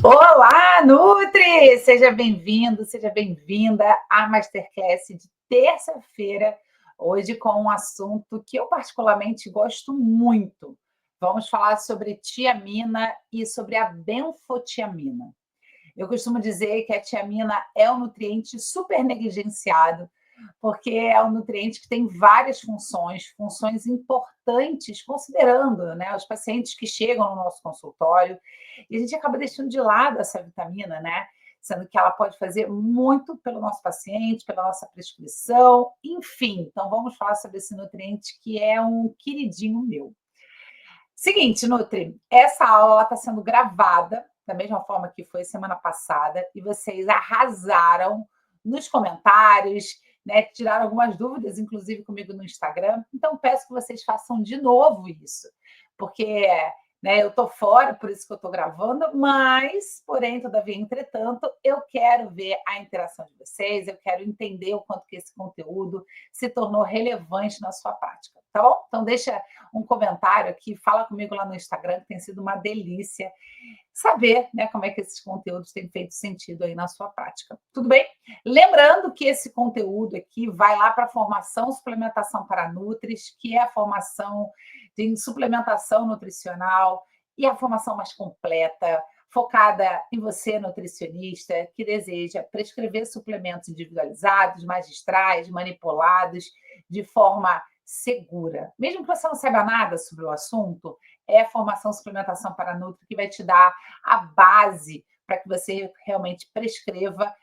Olá, Nutri! Seja bem-vindo, seja bem-vinda à Masterclass de terça-feira, hoje com um assunto que eu particularmente gosto muito. Vamos falar sobre tiamina e sobre a benfotiamina. Eu costumo dizer que a tiamina é um nutriente super negligenciado, porque é um nutriente que tem várias funções, funções importantes, considerando, né, os pacientes que chegam no nosso consultório, e a gente acaba deixando de lado essa vitamina, né? Sendo que ela pode fazer muito pelo nosso paciente, pela nossa prescrição, enfim. Então, vamos falar sobre esse nutriente que é um queridinho meu. Seguinte, Nutri, essa aula está sendo gravada, da mesma forma que foi semana passada, e vocês arrasaram nos comentários, né? Tiraram algumas dúvidas, inclusive comigo no Instagram. Então, peço que vocês façam de novo isso, porque né, eu estou fora, por isso que eu estou gravando, mas, porém, todavia, entretanto, eu quero ver a interação de vocês, eu quero entender o quanto que esse conteúdo se tornou relevante na sua prática, tá bom? Então, deixa um comentário aqui, fala comigo lá no Instagram, que tem sido uma delícia saber, né, como é que esses conteúdos têm feito sentido aí na sua prática. Tudo bem? Lembrando que esse conteúdo aqui vai lá para a formação suplementação para Nutris, que é a formação de suplementação nutricional e a formação mais completa, focada em você, nutricionista, que deseja prescrever suplementos individualizados, magistrais, manipulados, de forma segura. Mesmo que você não saiba nada sobre o assunto, é a formação suplementação para Nutri que vai te dar a base para que você realmente prescreva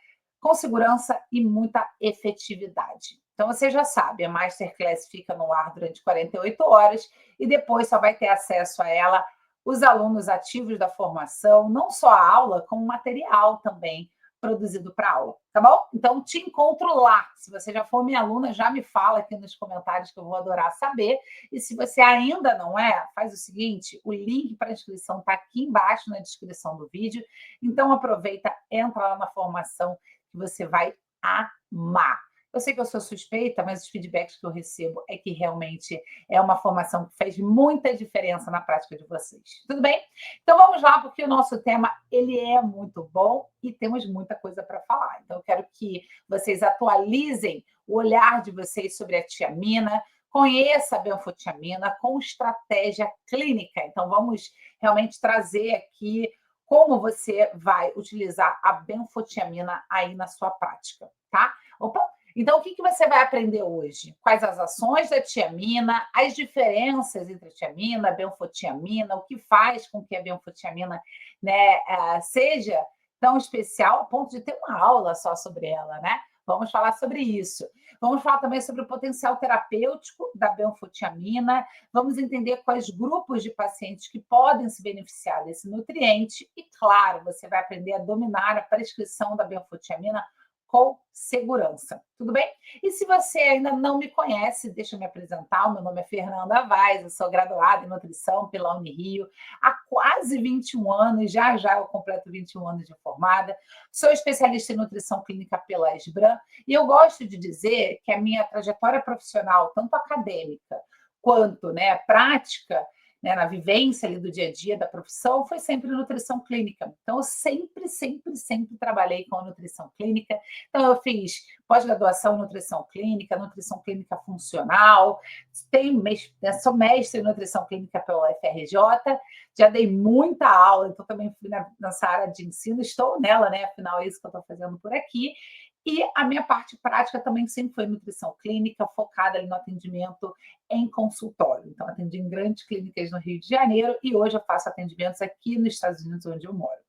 com segurança e muita efetividade. Então, você já sabe, a Masterclass fica no ar durante 48 horas e depois só vai ter acesso a ela os alunos ativos da formação, não só a aula, como material também produzido para aula, tá bom? Então, te encontro lá. Se você já for minha aluna, já me fala aqui nos comentários que eu vou adorar saber. E se você ainda não é, faz o seguinte, o link para a inscrição está aqui embaixo na descrição do vídeo. Então, aproveita, entra lá na formação que você vai amar. Eu sei que eu sou suspeita, mas os feedbacks que eu recebo é que realmente é uma formação que faz muita diferença na prática de vocês. Tudo bem? Então vamos lá, porque o nosso tema ele é muito bom e temos muita coisa para falar. Então eu quero que vocês atualizem o olhar de vocês sobre a tiamina, conheça a benfotiamina com estratégia clínica. Então vamos realmente trazer aqui como você vai utilizar a benfotiamina aí na sua prática, tá? Opa! Então, o que você vai aprender hoje? Quais as ações da tiamina, as diferenças entre a tiamina, a benfotiamina, o que faz com que a benfotiamina, né, seja tão especial a ponto de ter uma aula só sobre ela, né? Vamos falar sobre isso. Vamos falar também sobre o potencial terapêutico da benfotiamina. Vamos entender quais grupos de pacientes que podem se beneficiar desse nutriente. E, claro, você vai aprender a dominar a prescrição da benfotiamina com segurança. Tudo bem? E se você ainda não me conhece, deixa eu me apresentar. O meu nome é Fernanda Vaz, eu sou graduada em nutrição pela Unirio há quase 21 anos, já eu completo 21 anos de formada. Sou especialista em nutrição clínica pela Esbran e eu gosto de dizer que a minha trajetória profissional, tanto acadêmica quanto, né, prática, né, na vivência ali do dia a dia da profissão, foi sempre nutrição clínica. Então, eu sempre trabalhei com a nutrição clínica. Então, eu fiz pós-graduação em nutrição clínica funcional, sou mestre em nutrição clínica pela UFRJ, já dei muita aula, então também fui nessa área de ensino, estou nela, né? Afinal, é isso que eu estou fazendo por aqui. E a minha parte prática também sempre foi nutrição clínica, focada ali no atendimento em consultório. Então, atendi em grandes clínicas no Rio de Janeiro e hoje eu faço atendimentos aqui nos Estados Unidos, onde eu moro.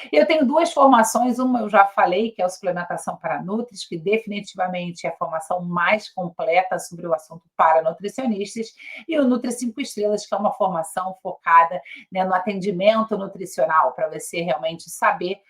Eu tenho duas formações, uma eu já falei, que é a suplementação para Nutris, que definitivamente é a formação mais completa sobre o assunto para nutricionistas, e o Nutri 5 Estrelas, que é uma formação focada, né, no atendimento nutricional, para você realmente saber,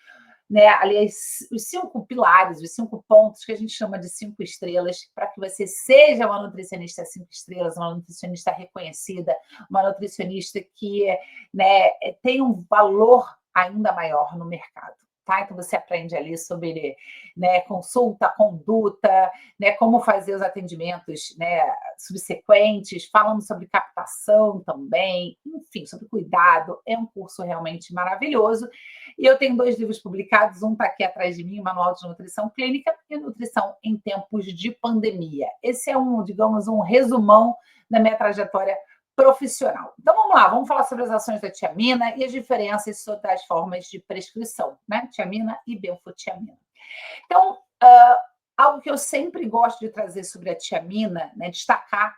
né, aliás, os 5 pilares, os 5 pontos que a gente chama de 5 estrelas, para que você seja uma nutricionista 5 estrelas, uma nutricionista reconhecida, uma nutricionista que, né, tem um valor ainda maior no mercado. Tá? Então, você aprende ali sobre, né, consulta, conduta, né, como fazer os atendimentos, né, subsequentes, falamos sobre captação também, enfim, sobre cuidado. É um curso realmente maravilhoso. E eu tenho 2 livros publicados, um está aqui atrás de mim, Manual de Nutrição Clínica e Nutrição em Tempos de Pandemia. Esse é digamos, um resumão da minha trajetória profissional. Então vamos lá, vamos falar sobre as ações da tiamina e as diferenças sobre as formas de prescrição, né? Tiamina e benfotiamina. Então, algo que eu sempre gosto de trazer sobre a tiamina, né, destacar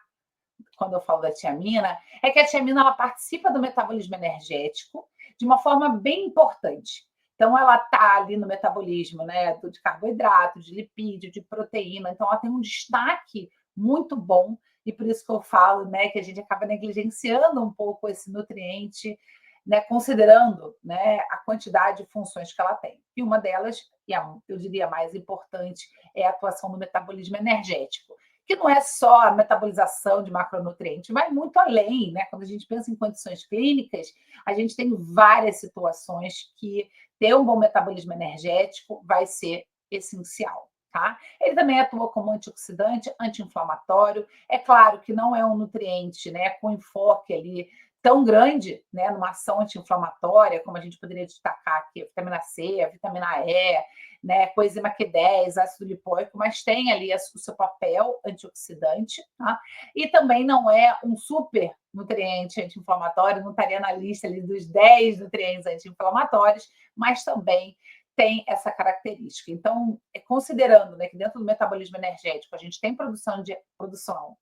quando eu falo da tiamina, é que a tiamina ela participa do metabolismo energético de uma forma bem importante. Então, ela está ali no metabolismo, né, de carboidrato, de lipídio, de proteína. Então, ela tem um destaque muito bom e por isso que eu falo, né, que a gente acaba negligenciando um pouco esse nutriente, né, considerando, né, a quantidade de funções que ela tem. E uma delas, e eu diria a mais importante, é a atuação no metabolismo energético, que não é só a metabolização de macronutrientes, vai muito além, né? Quando a gente pensa em condições clínicas, a gente tem várias situações que ter um bom metabolismo energético vai ser essencial, tá? Ele também atua como antioxidante, anti-inflamatório. É claro que não é um nutriente, né, com enfoque ali tão grande, né, numa ação anti-inflamatória, como a gente poderia destacar aqui, a vitamina C, a vitamina E, né, coenzima Q10, ácido lipoico, mas tem ali o seu papel antioxidante, tá? E também não é um super nutriente anti-inflamatório, não estaria na lista ali dos 10 nutrientes anti-inflamatórios, mas também tem essa característica. Então, considerando, né, que dentro do metabolismo energético a gente tem produção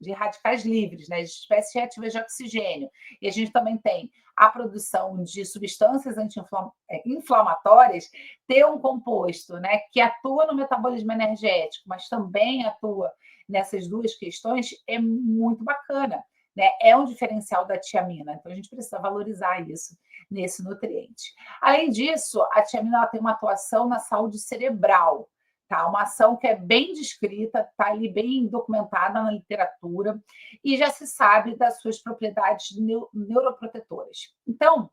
de radicais livres, né, de espécies reativas de oxigênio, e a gente também tem a produção de substâncias anti-inflamatórias, ter um composto, né, que atua no metabolismo energético, mas também atua nessas duas questões, é muito bacana. Né? É um diferencial da tiamina, então a gente precisa valorizar isso nesse nutriente. Além disso, a tiamina ela tem uma atuação na saúde cerebral, tá? Uma ação que é bem descrita, está ali bem documentada na literatura e já se sabe das suas propriedades neuroprotetoras. Então,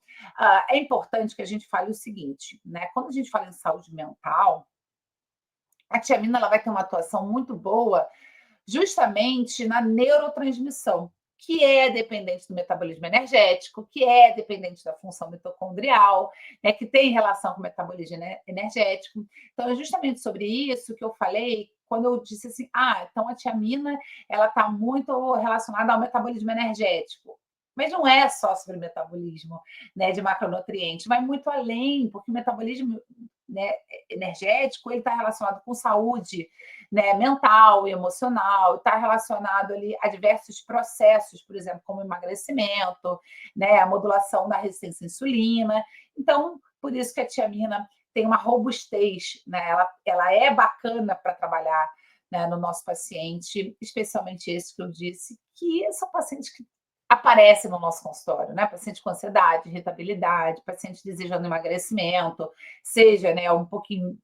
é importante que a gente fale o seguinte, né? Quando a gente fala em saúde mental, a tiamina ela vai ter uma atuação muito boa justamente na neurotransmissão, que é dependente do metabolismo energético, que é dependente da função mitocondrial, né, que tem relação com o metabolismo energético. Então, é justamente sobre isso que eu falei quando eu disse assim, então a tiamina ela está muito relacionada ao metabolismo energético. Mas não é só sobre o metabolismo, né, de macronutrientes, vai muito além, porque o metabolismo, né, energético ele está relacionado com saúde, né, mental e emocional, está relacionado ali a diversos processos, por exemplo, como emagrecimento, né, a modulação da resistência à insulina. Então, por isso que a tiamina tem uma robustez, né, ela é bacana para trabalhar, né, no nosso paciente, especialmente esse que eu disse, que são pacientes que aparecem no nosso consultório, né? Paciente com ansiedade, irritabilidade, paciente desejando emagrecimento, seja, né, um pouquinho,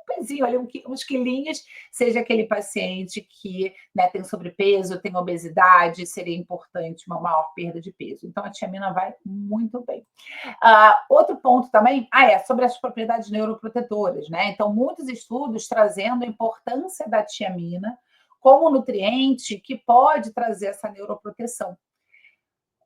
pezinho ali, uns quilinhos, seja aquele paciente que, né, tem sobrepeso, tem obesidade, seria importante uma maior perda de peso. Então, a tiamina vai muito bem. Outro ponto também, é sobre as propriedades neuroprotetoras, né? Então, muitos estudos trazendo a importância da tiamina como nutriente que pode trazer essa neuroproteção.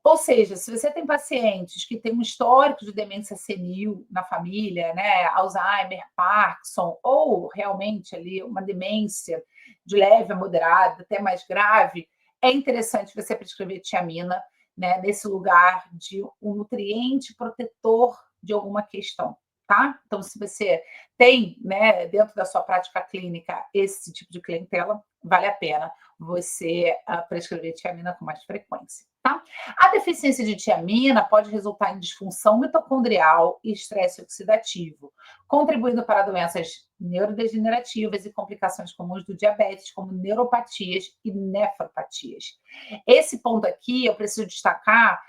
Ou seja, se você tem pacientes que têm um histórico de demência senil na família, né, Alzheimer, Parkinson, ou realmente ali uma demência de leve a moderada, até mais grave, é interessante você prescrever tiamina, né, nesse lugar de um nutriente protetor de alguma questão, tá? Então, se você tem, né, dentro da sua prática clínica esse tipo de clientela, vale a pena você prescrever tiamina com mais frequência, tá? A deficiência de tiamina pode resultar em disfunção mitocondrial e estresse oxidativo, contribuindo para doenças neurodegenerativas e complicações comuns do diabetes, como neuropatias e nefropatias. Esse ponto aqui eu preciso destacar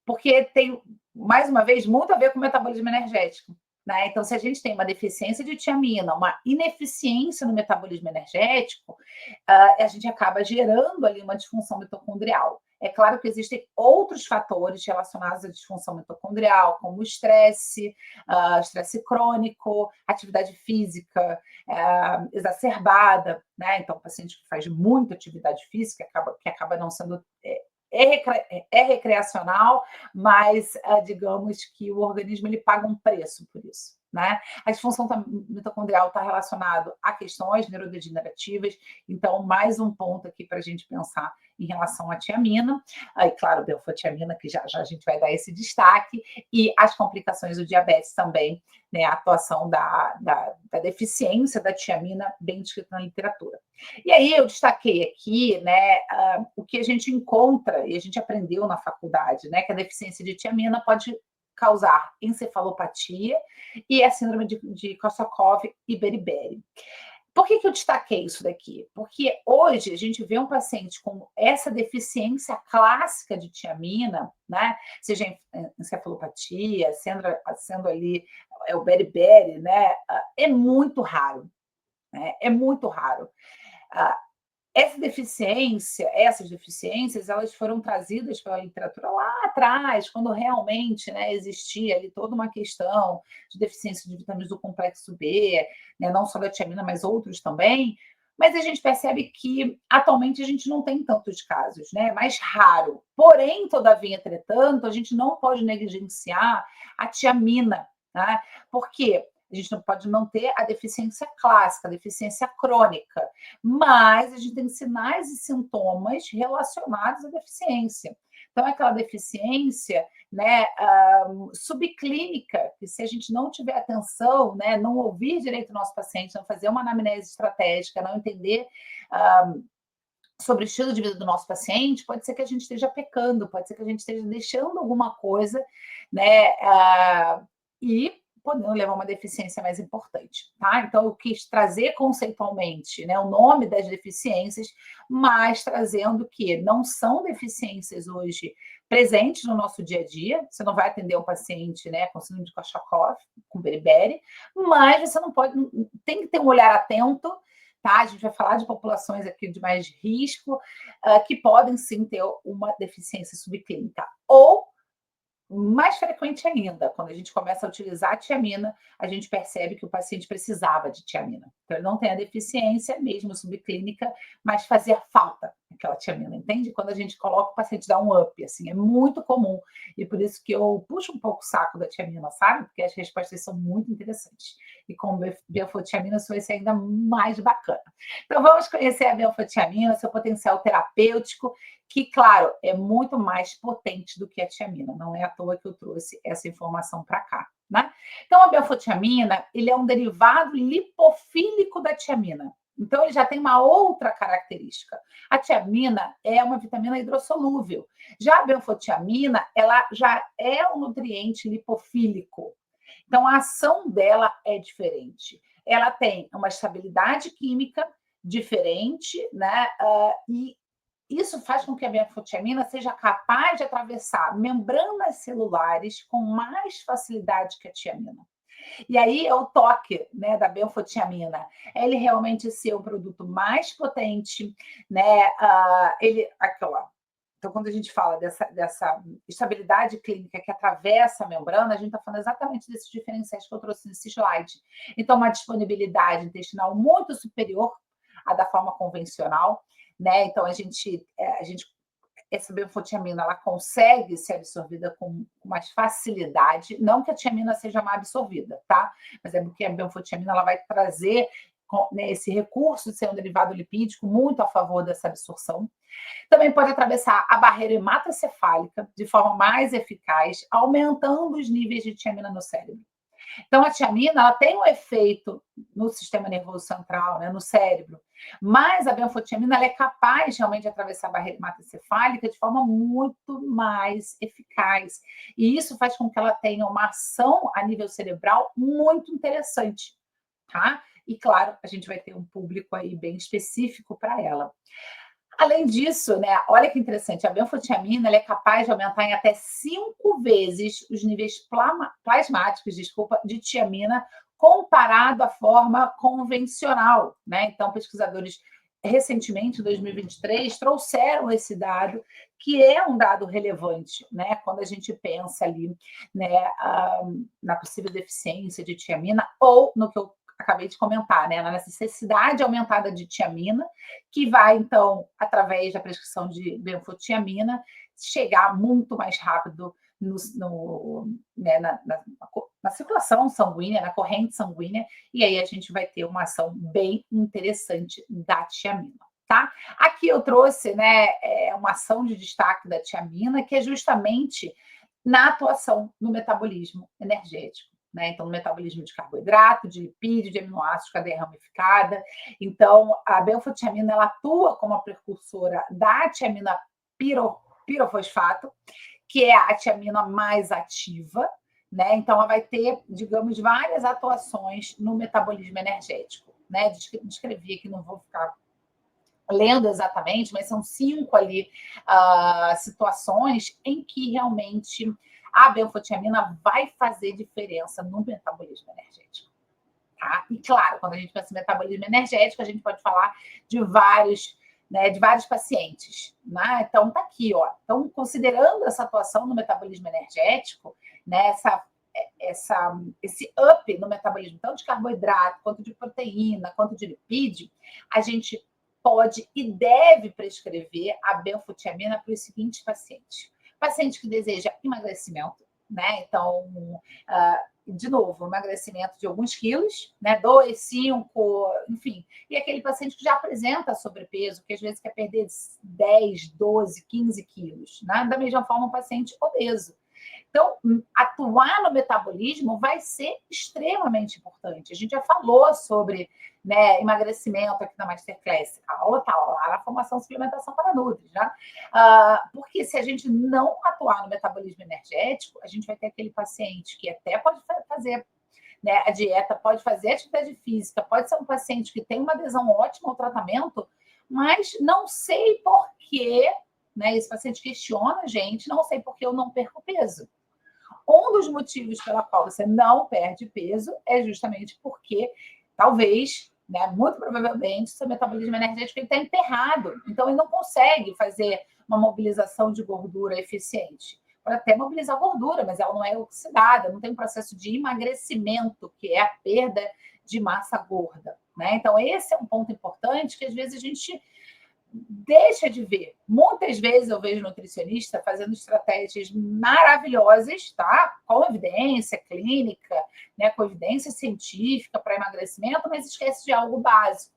porque tem, mais uma vez, muito a ver com o metabolismo energético. Né? Então, se a gente tem uma deficiência de tiamina, uma ineficiência no metabolismo energético, a gente acaba gerando ali uma disfunção mitocondrial. É claro que existem outros fatores relacionados à disfunção mitocondrial, como o estresse, estresse crônico, atividade física exacerbada, né? Então, o paciente que faz muita atividade física que acaba não sendo é recreacional, mas digamos que o organismo ele paga um preço por isso. né? A disfunção mitocondrial está relacionado a questões neurodegenerativas, então mais um ponto aqui para a gente pensar em relação à tiamina, aí claro, benfotiamina, que já a gente vai dar esse destaque, e as complicações do diabetes também, né, a atuação da deficiência da tiamina bem descrita na literatura. E aí eu destaquei aqui, né, o que a gente encontra, e a gente aprendeu na faculdade, né, que a deficiência de tiamina pode causar encefalopatia e a síndrome de Korsakoff e Beriberi. Por que eu destaquei isso daqui? Porque hoje a gente vê um paciente com essa deficiência clássica de tiamina, né? Seja encefalopatia, sendo ali o beriberi, né? É muito raro, né? É muito raro. Ah, essas deficiências, elas foram trazidas pela literatura lá atrás, quando realmente, né, existia ali toda uma questão de deficiência de vitaminas do complexo B, né, não só da tiamina, mas outros também. Mas a gente percebe que atualmente a gente não tem tantos casos, né? É mais raro. Porém, todavia, entretanto, a gente não pode negligenciar a tiamina, né? Porque a gente não pode não ter a deficiência clássica, a deficiência crônica, mas a gente tem sinais e sintomas relacionados à deficiência. Então, é aquela deficiência, né, subclínica, que se a gente não tiver atenção, né, não ouvir direito o nosso paciente, não fazer uma anamnese estratégica, não entender sobre o estilo de vida do nosso paciente, pode ser que a gente esteja pecando, pode ser que a gente esteja deixando alguma coisa, né, e podendo levar a uma deficiência mais importante, tá? Então, eu quis trazer conceitualmente, né, o nome das deficiências, mas trazendo que não são deficiências hoje presentes no nosso dia a dia. Você não vai atender um paciente, né, com síndrome de Korsakoff, com beriberi, mas você não pode, tem que ter um olhar atento, tá? A gente vai falar de populações aqui de mais risco, que podem sim ter uma deficiência subclínica. Ou mais frequente ainda, quando a gente começa a utilizar a tiamina, a gente percebe que o paciente precisava de tiamina. Então, ele não tem a deficiência, mesmo subclínica, mas fazia falta aquela tiamina, entende? Quando a gente coloca, o paciente dá um up, assim, é muito comum. E por isso que eu puxo um pouco o saco da tiamina, sabe? Porque as respostas são muito interessantes. E com benfotiamina, isso vai ser ainda mais bacana. Então, vamos conhecer a benfotiamina, seu potencial terapêutico, que, claro, é muito mais potente do que a tiamina. Não é à toa que eu trouxe essa informação para cá, né? Então, a benfotiamina, ele é um derivado lipofílico da tiamina. Então, ele já tem uma outra característica. A tiamina é uma vitamina hidrossolúvel. Já a benfotiamina, ela já é um nutriente lipofílico. Então, a ação dela é diferente. Ela tem uma estabilidade química diferente, né? E isso faz com que a benfotiamina seja capaz de atravessar membranas celulares com mais facilidade que a tiamina. E aí é o toque, né, da benfotiamina. Ele realmente ser um produto mais potente, né? Aquela. Então, quando a gente fala dessa estabilidade clínica que atravessa a membrana, a gente está falando exatamente desses diferenciais que eu trouxe nesse slide. Então, uma disponibilidade intestinal muito superior à da forma convencional, né? Então, essa benfotiamina, ela consegue ser absorvida com mais facilidade, não que a tiamina seja mal absorvida, tá? Mas é porque a benfotiamina, ela vai trazer, né, esse recurso de ser um derivado lipídico muito a favor dessa absorção. Também pode atravessar a barreira hematocefálica de forma mais eficaz, aumentando os níveis de tiamina no cérebro. Então, a tiamina, ela tem um efeito no sistema nervoso central, né, no cérebro, mas a benfotiamina, ela é capaz realmente de atravessar a barreira hematocefálica de forma muito mais eficaz. E isso faz com que ela tenha uma ação a nível cerebral muito interessante, tá? E, claro, a gente vai ter um público aí bem específico para ela. Além disso, né, olha que interessante, a benfotiamina, ela é capaz de aumentar em até 5 vezes os níveis plasmáticos, desculpa, de tiamina comparado à forma convencional, né? Então, pesquisadores recentemente, em 2023, trouxeram esse dado, que é um dado relevante, né? Quando a gente pensa ali, né, na possível deficiência de tiamina ou no que eu acabei de comentar, né, na necessidade aumentada de tiamina, que vai, então, através da prescrição de benfotiamina, chegar muito mais rápido né, na circulação sanguínea, na corrente sanguínea, e aí a gente vai ter uma ação bem interessante da tiamina, tá? Aqui eu trouxe, né, uma ação de destaque da tiamina, que é justamente na atuação no metabolismo energético. Né? Então, no metabolismo de carboidrato, de lipídio, de aminoácidos, cadeia ramificada. Então, a benfotiamina ela atua como a precursora da tiamina pirofosfato, que é a tiamina mais ativa, né? Então, ela vai ter, digamos, várias atuações no metabolismo energético. Né? Descrevi aqui, não vou ficar lendo exatamente, mas são 5 ali situações em que realmente a benfotiamina vai fazer diferença no metabolismo energético. Tá? E claro, quando a gente pensa em metabolismo energético, a gente pode falar de vários pacientes. Né? Então, tá aqui, ó. Então, considerando essa atuação no metabolismo energético, né, esse up no metabolismo, tanto de carboidrato, quanto de proteína, quanto de lipídio, a gente pode e deve prescrever a benfotiamina para os seguintes pacientes. Paciente que deseja emagrecimento, né? Então, de novo, emagrecimento de alguns quilos, né? 2, 5, enfim. E aquele paciente que já apresenta sobrepeso, que às vezes quer perder 10, 12, 15 quilos, né? Da mesma forma, um paciente obeso. Então, atuar no metabolismo vai ser extremamente importante. A gente já falou sobre, né, emagrecimento aqui na Masterclass. A aula está lá na formação suplementação para Nutri, né? Porque se a gente não atuar no metabolismo energético, a gente vai ter aquele paciente que até pode fazer, né, a dieta, pode fazer atividade física, pode ser um paciente que tem uma adesão ótima ao tratamento, mas não sei por quê, né, esse paciente questiona a gente, não sei por que eu não perco peso. Um dos motivos pela qual você não perde peso é justamente porque, talvez, né, muito provavelmente, seu metabolismo energético está emperrado. Então, ele não consegue fazer uma mobilização de gordura eficiente. Pode até mobilizar gordura, mas ela não é oxidada, não tem um processo de emagrecimento, que é a perda de massa gorda. Né? Então, esse é um ponto importante que, às vezes, a gente deixa de ver. Muitas vezes eu vejo nutricionista fazendo estratégias maravilhosas, tá? Com evidência clínica, né? Com evidência científica para emagrecimento, mas esquece de algo básico,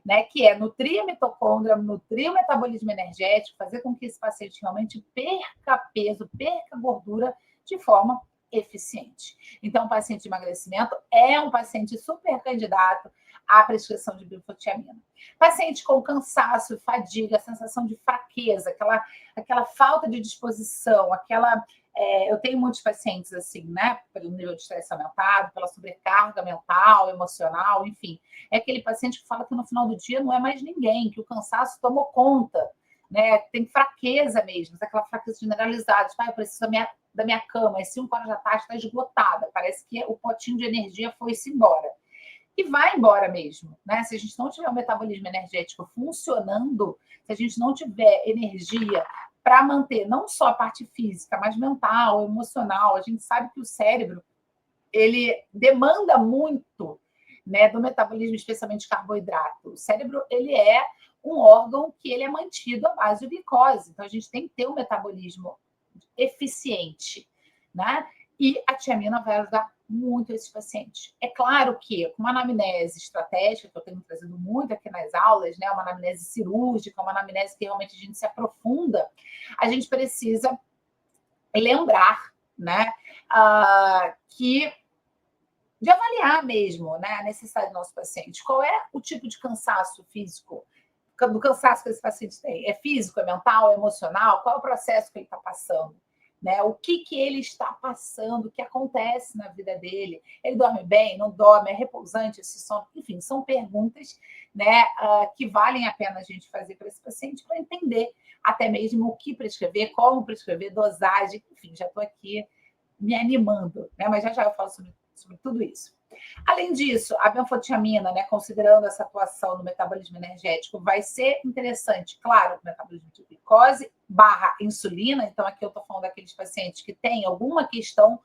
né? Que é nutrir a mitocôndria, nutrir o metabolismo energético, fazer com que esse paciente realmente perca peso, perca gordura de forma eficiente. Então, o paciente de emagrecimento é um paciente super candidato à prescrição de benfotiamina. Paciente com cansaço, fadiga, sensação de fraqueza, aquela falta de disposição, eu tenho muitos pacientes assim, né? Pelo nível de estresse aumentado, pela sobrecarga mental, emocional, enfim. É aquele paciente que fala que no final do dia não é mais ninguém, que o cansaço tomou conta, né? Tem fraqueza mesmo, aquela fraqueza generalizada. Tipo, eu preciso da minha cama, às 5 horas da tarde está esgotada, parece que o potinho de energia foi-se embora. E vai embora mesmo, né? Se a gente não tiver o metabolismo energético funcionando, se a gente não tiver energia para manter não só a parte física, mas mental, emocional, a gente sabe que o cérebro ele demanda muito, né, do metabolismo, especialmente de carboidrato. O cérebro ele é um órgão que ele é mantido à base de glicose, então a gente tem que ter um metabolismo eficiente, né? E a tiamina vai ajudar muito esses pacientes. É claro que com uma anamnese estratégica, que eu tenho trazido muito aqui nas aulas, né, uma anamnese cirúrgica, uma anamnese que realmente a gente se aprofunda, a gente precisa lembrar, né, que de avaliar mesmo, né, a necessidade do nosso paciente. Qual é o tipo de cansaço físico, do cansaço que esse paciente tem? É físico, é mental, é emocional? Qual é o processo que ele está passando? Né? O que ele está passando, o que acontece na vida dele? Ele dorme bem, não dorme, é repousante esse sono? Enfim, são perguntas, né, que valem a pena a gente fazer para esse paciente para entender até mesmo o que prescrever, como prescrever, dosagem, enfim, já estou aqui me animando, né? Mas já eu falo sobre tudo isso. Além disso, a benfotiamina, né, considerando essa atuação no metabolismo energético, vai ser interessante, claro, o metabolismo de glicose / insulina. Então, aqui eu estou falando daqueles pacientes que têm alguma questão,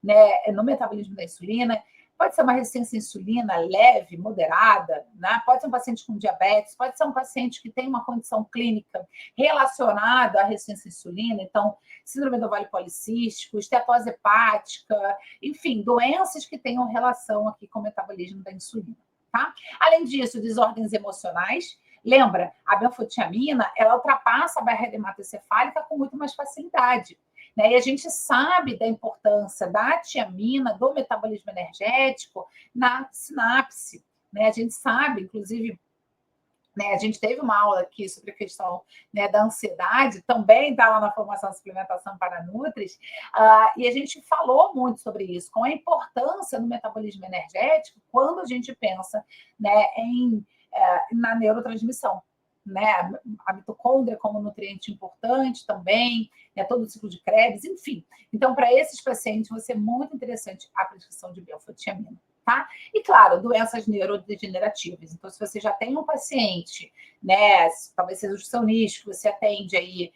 né, no metabolismo da insulina, Pode ser uma resistência à insulina leve, moderada, né? Pode ser um paciente com diabetes, pode ser um paciente que tem uma condição clínica relacionada à resistência à insulina, então, síndrome do ovário policístico, estetose hepática, enfim, doenças que tenham relação aqui com o metabolismo da insulina, tá? Além disso, desordens emocionais. Lembra, a benfotiamina, ela ultrapassa a barreira hematocefálica com muito mais facilidade. Né? E a gente sabe da importância da tiamina, do metabolismo energético na sinapse. Né? A gente sabe, inclusive, né, a gente teve uma aula aqui sobre a questão, né, da ansiedade, também está lá na formação de suplementação para Nutris, e a gente falou muito sobre isso, com a importância do metabolismo energético quando a gente pensa, né, na neurotransmissão. Né, a mitocôndria como nutriente importante também, né, todo o ciclo de Krebs, enfim. Então, para esses pacientes, vai ser muito interessante a prescrição de benfotiamina. Tá? E, claro, doenças neurodegenerativas. Então, se você já tem um paciente, né, talvez seja o seu nicho, você atende aí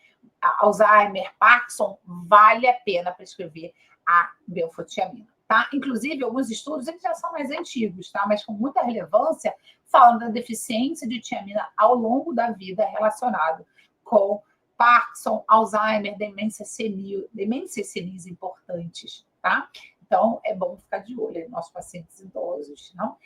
Alzheimer, Parkinson, vale a pena prescrever a benfotiamina. Tá? Inclusive, alguns estudos, eles já são mais antigos, tá? Mas com muita relevância, falam da deficiência de tiamina ao longo da vida relacionado com Parkinson, Alzheimer, demência senil, demências senis importantes, tá? Então, é bom ficar de olho nos nossos pacientes idosos, não?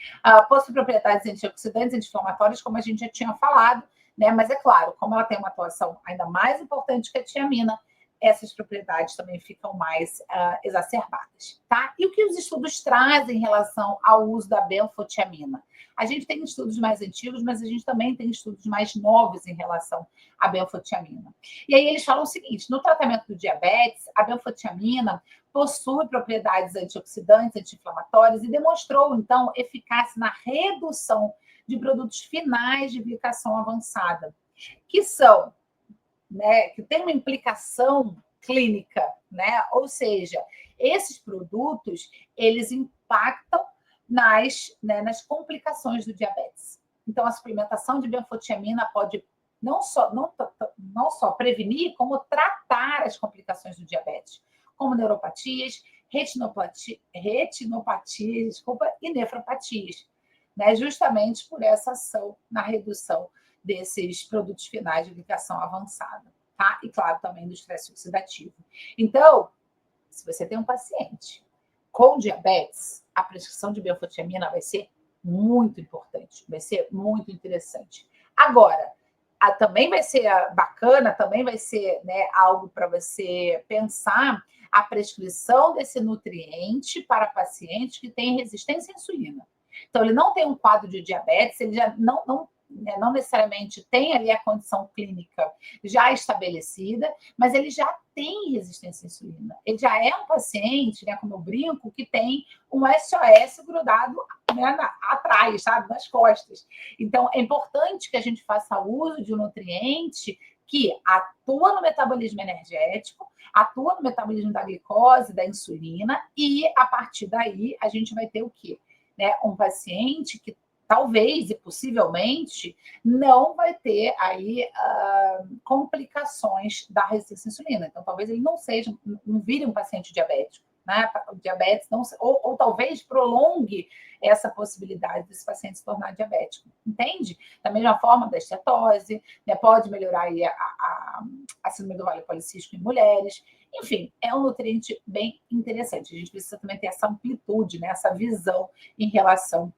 Possui propriedades antioxidantes, anti-inflamatórias, como a gente já tinha falado, né? Mas é claro, como ela tem uma atuação ainda mais importante que a tiamina, essas propriedades também ficam mais exacerbadas, tá? E o que os estudos trazem em relação ao uso da benfotiamina? A gente tem estudos mais antigos, mas a gente também tem estudos mais novos em relação à benfotiamina. E aí eles falam o seguinte, no tratamento do diabetes, a benfotiamina possui propriedades antioxidantes, anti-inflamatórias e demonstrou, então, eficácia na redução de produtos finais de glicação avançada, que são, né, que tem uma implicação clínica, né? Ou seja, esses produtos, eles impactam nas complicações do diabetes. Então, a suplementação de benfotiamina pode não só prevenir, como tratar as complicações do diabetes, como neuropatias, retinopatias, e nefropatias, né? Justamente por essa ação na redução desses produtos finais de glicação avançada, tá? E, claro, também do estresse oxidativo. Então, se você tem um paciente com diabetes, a prescrição de benfotiamina vai ser muito importante, vai ser muito interessante. Agora, também vai ser bacana, também vai ser, né, algo para você pensar a prescrição desse nutriente para pacientes que têm resistência à insulina. Então, ele não tem um quadro de diabetes, ele já não necessariamente tem ali a condição clínica já estabelecida, mas ele já tem resistência à insulina. Ele já é um paciente, né, como eu brinco, que tem um SOS grudado, né, atrás, sabe, nas costas. Então, é importante que a gente faça uso de um nutriente que atua no metabolismo energético, atua no metabolismo da glicose, da insulina, e a partir daí a gente vai ter o quê? Né, um paciente que talvez e possivelmente não vai ter aí complicações da resistência à insulina. Então, talvez ele não vire um paciente diabético, né? O diabetes não, ou talvez prolongue essa possibilidade desse paciente se tornar diabético, entende? Da mesma forma da estetose, né? Pode melhorar aí a síndrome do ovário policístico em mulheres. Enfim, é um nutriente bem interessante. A gente precisa também ter essa amplitude, né? Essa visão em relação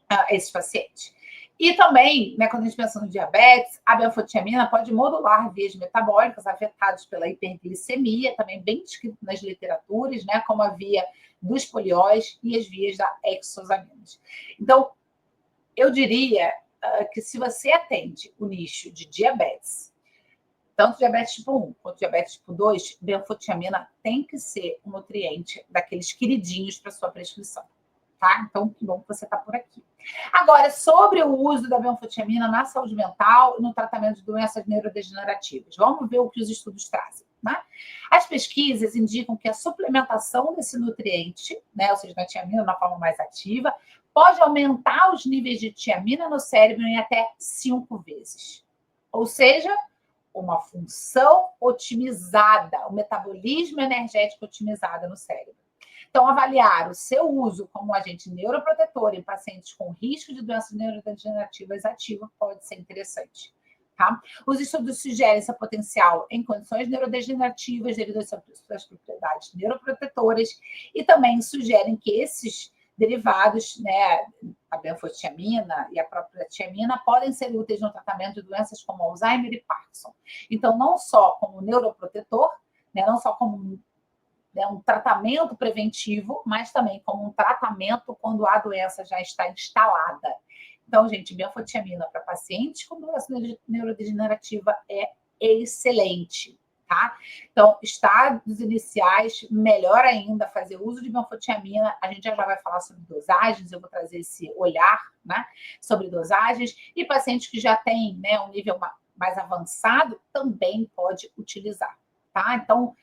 a esses pacientes. E também, né, quando a gente pensa no diabetes, a benfotiamina pode modular vias metabólicas afetadas pela hiperglicemia, também bem descrito nas literaturas, né, como a via dos polióis e as vias da exosaminas. Então, eu diria que se você atende o nicho de diabetes, tanto diabetes tipo 1 quanto diabetes tipo 2, benfotiamina tem que ser um nutriente daqueles queridinhos para sua prescrição. Tá? Então, que bom que você está por aqui. Agora, sobre o uso da benfotiamina na saúde mental e no tratamento de doenças neurodegenerativas. Vamos ver o que os estudos trazem. Né? As pesquisas indicam que a suplementação desse nutriente, né, ou seja, da tiamina na forma mais ativa, pode aumentar os níveis de tiamina no cérebro em até 5 vezes. Ou seja, uma função otimizada, o metabolismo energético otimizado no cérebro. Então, avaliar o seu uso como agente neuroprotetor em pacientes com risco de doenças neurodegenerativas ativas pode ser interessante. Tá? Os estudos sugerem esse potencial em condições neurodegenerativas devido às suas propriedades neuroprotetoras e também sugerem que esses derivados, né, a benfotiamina e a própria tiamina, podem ser úteis no tratamento de doenças como Alzheimer e Parkinson. Então, não só como neuroprotetor, né, não só como um tratamento preventivo, mas também como um tratamento quando a doença já está instalada. Então, gente, benfotiamina para pacientes com doença neurodegenerativa é excelente, tá? Então, estádios iniciais, melhor ainda, fazer uso de benfotiamina. A gente já vai falar sobre dosagens, eu vou trazer esse olhar, né, sobre dosagens. E pacientes que já têm, né, um nível mais avançado, também pode utilizar, tá? Então,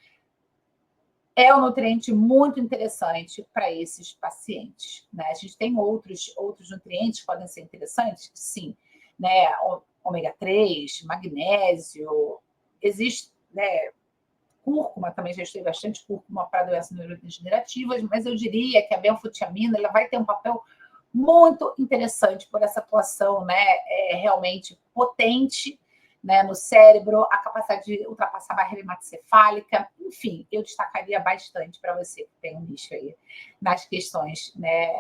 é um nutriente muito interessante para esses pacientes, né? A gente tem outros nutrientes que podem ser interessantes, sim, né? Ômega 3, magnésio, existe, né? Cúrcuma, também já estudei bastante cúrcuma para doenças neurodegenerativas, mas eu diria que a benfotiamina ela vai ter um papel muito interessante por essa atuação, né? Realmente potente, né, no cérebro, a capacidade de ultrapassar a barreira hematocefálica, enfim, eu destacaria bastante para você que tem um nicho aí nas questões, né,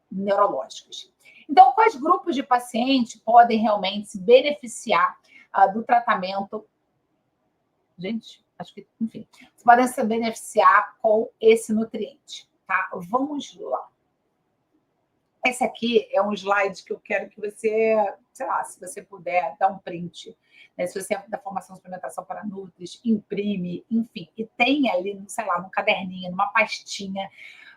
neurológicas. Então, quais grupos de paciente podem realmente se beneficiar do tratamento? Gente, acho que, enfim, podem se beneficiar com esse nutriente, tá? Vamos lá. Esse aqui é um slide que eu quero que você, sei lá, se você puder, dar um print. Né? Se você é da formação de suplementação para nutris, imprime, enfim, e tem ali, sei lá, num caderninho, numa pastinha,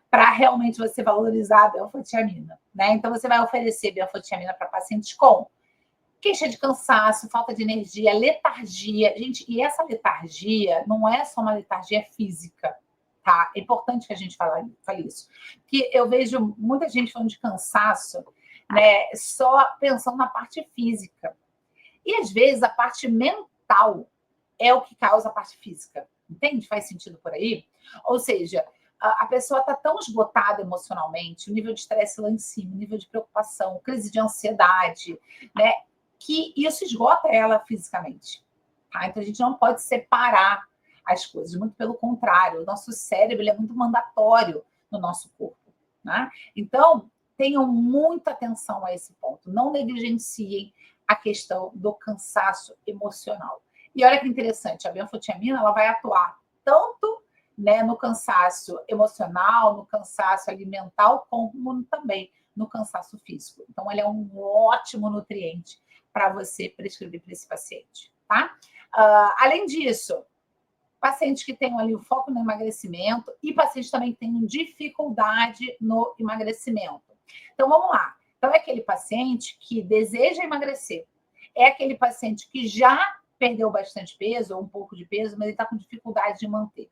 para realmente você valorizar a benfotiamina. Né? Então, você vai oferecer benfotiamina para pacientes com queixa de cansaço, falta de energia, letargia. Gente, e essa letargia não é só uma letargia física, tá? É importante que a gente fale isso. Porque eu vejo muita gente falando de cansaço, né, só pensando na parte física. E às vezes a parte mental é o que causa a parte física. Entende? Faz sentido por aí? Ou seja, a pessoa está tão esgotada emocionalmente, o nível de estresse lá em cima, o nível de preocupação, crise de ansiedade, né? Que isso esgota ela fisicamente. Tá? Então a gente não pode separar as coisas, muito pelo contrário, o nosso cérebro ele é muito mandatório no nosso corpo. Né? Então, tenham muita atenção a esse ponto, não negligenciem a questão do cansaço emocional. E olha que interessante, a benfotiamina ela vai atuar tanto, né, no cansaço emocional, no cansaço alimentar, como também no cansaço físico. Então, ele é um ótimo nutriente para você prescrever para esse paciente, tá? Além disso, pacientes que tenham ali o foco no emagrecimento e pacientes também que tenham dificuldade no emagrecimento. Então, vamos lá. Então, é aquele paciente que deseja emagrecer. É aquele paciente que já perdeu bastante peso ou um pouco de peso, mas ele está com dificuldade de manter.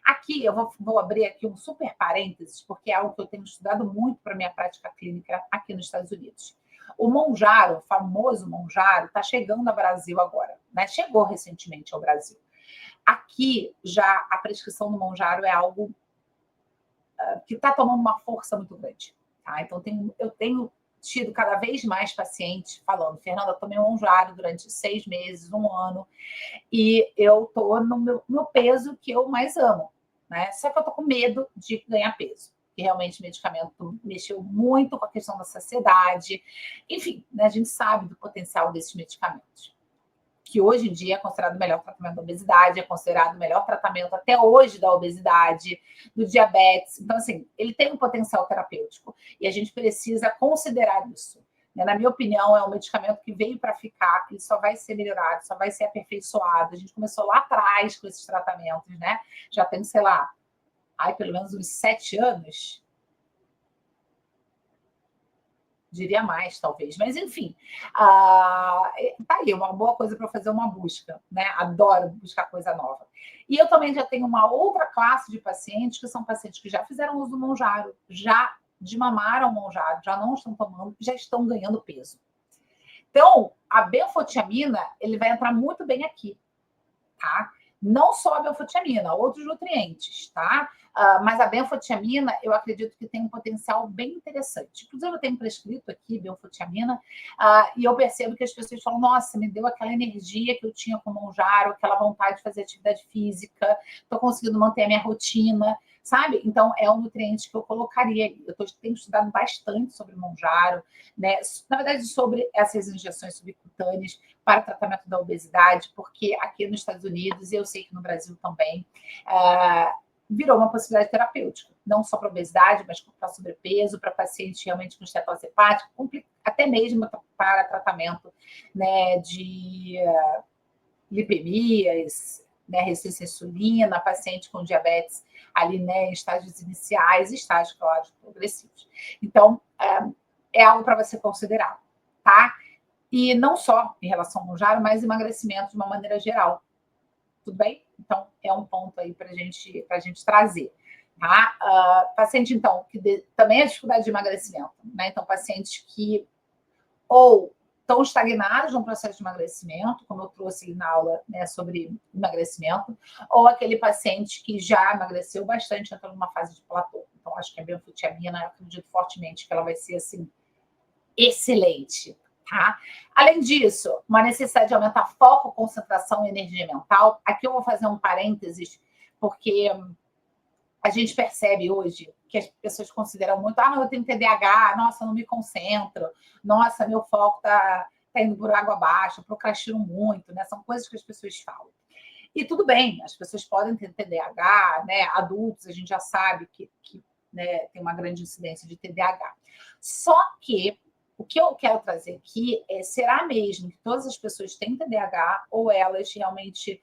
Aqui, eu vou abrir aqui um super parênteses, porque é algo que eu tenho estudado muito para a minha prática clínica aqui nos Estados Unidos. O Monjaro, o famoso Monjaro, está chegando ao Brasil agora. Né? Chegou recentemente ao Brasil. Aqui, já a prescrição do Monjaro é algo que está tomando uma força muito grande. Tá? Então, eu tenho tido cada vez mais pacientes falando, Fernanda, eu tomei um Monjaro durante 6 meses, 1 ano, e eu estou no peso que eu mais amo. Né? Só que eu estou com medo de ganhar peso. Que realmente o medicamento mexeu muito com a questão da saciedade. Enfim, né, a gente sabe do potencial desses medicamentos. Que hoje em dia é considerado o melhor tratamento da obesidade, é considerado o melhor tratamento até hoje da obesidade, do diabetes. Então, assim, ele tem um potencial terapêutico e a gente precisa considerar isso. Na minha opinião, é um medicamento que veio para ficar, ele só vai ser melhorado, só vai ser aperfeiçoado. A gente começou lá atrás com esses tratamentos, né? Já tem, sei lá, pelo menos uns 7 anos. Diria mais, talvez. Mas, enfim, tá aí, uma boa coisa para fazer uma busca, né? Adoro buscar coisa nova. E eu também já tenho uma outra classe de pacientes, que são pacientes que já fizeram uso do Monjaro, já desmamaram o Monjaro, já não estão tomando, já estão ganhando peso. Então, a benfotiamina, ele vai entrar muito bem aqui, tá? Não só a benfotiamina, outros nutrientes, tá? Mas a benfotiamina, eu acredito que tem um potencial bem interessante. Inclusive, eu tenho prescrito aqui benfotiamina, e eu percebo que as pessoas falam, nossa, me deu aquela energia que eu tinha com o Monjaro, aquela vontade de fazer atividade física, estou conseguindo manter a minha rotina, sabe? Então, é um nutriente que eu colocaria. Tenho estudado bastante sobre o Monjaro, né? Na verdade, sobre essas injeções subcutâneas para tratamento da obesidade, porque aqui nos Estados Unidos, e eu sei que no Brasil também, virou uma possibilidade terapêutica, não só para obesidade, mas para sobrepeso, para pacientes realmente com estetose hepática, até mesmo para tratamento, né, de lipemias, né, resistência à insulina, paciente com diabetes ali, né, em estágios iniciais e estágios, claro, progressivos. Então, é algo para você considerar, tá? E não só em relação ao Mounjaro, mas emagrecimento de uma maneira geral. Tudo bem? Então, é um ponto aí para a gente trazer. Tá? Paciente, então, que também é dificuldade de emagrecimento, né? Então, pacientes que ou estão estagnados no processo de emagrecimento, como eu trouxe ali na aula, né, sobre emagrecimento, ou aquele paciente que já emagreceu bastante, entrou numa fase de platô. Então, acho que a benfotiamina, eu acredito fortemente que ela vai ser, assim, excelente. Tá? Além disso, uma necessidade de aumentar foco, concentração e energia mental. Aqui eu vou fazer um parênteses, porque a gente percebe hoje que as pessoas consideram muito, não, eu tenho TDAH, nossa, eu não me concentro, nossa, meu foco está indo por água abaixo, procrastino muito, né? São coisas que as pessoas falam. E tudo bem, as pessoas podem ter TDAH, né? Adultos, a gente já sabe que né, tem uma grande incidência de TDAH. Só que o que eu quero trazer aqui é, será mesmo que todas as pessoas têm TDAH ou elas realmente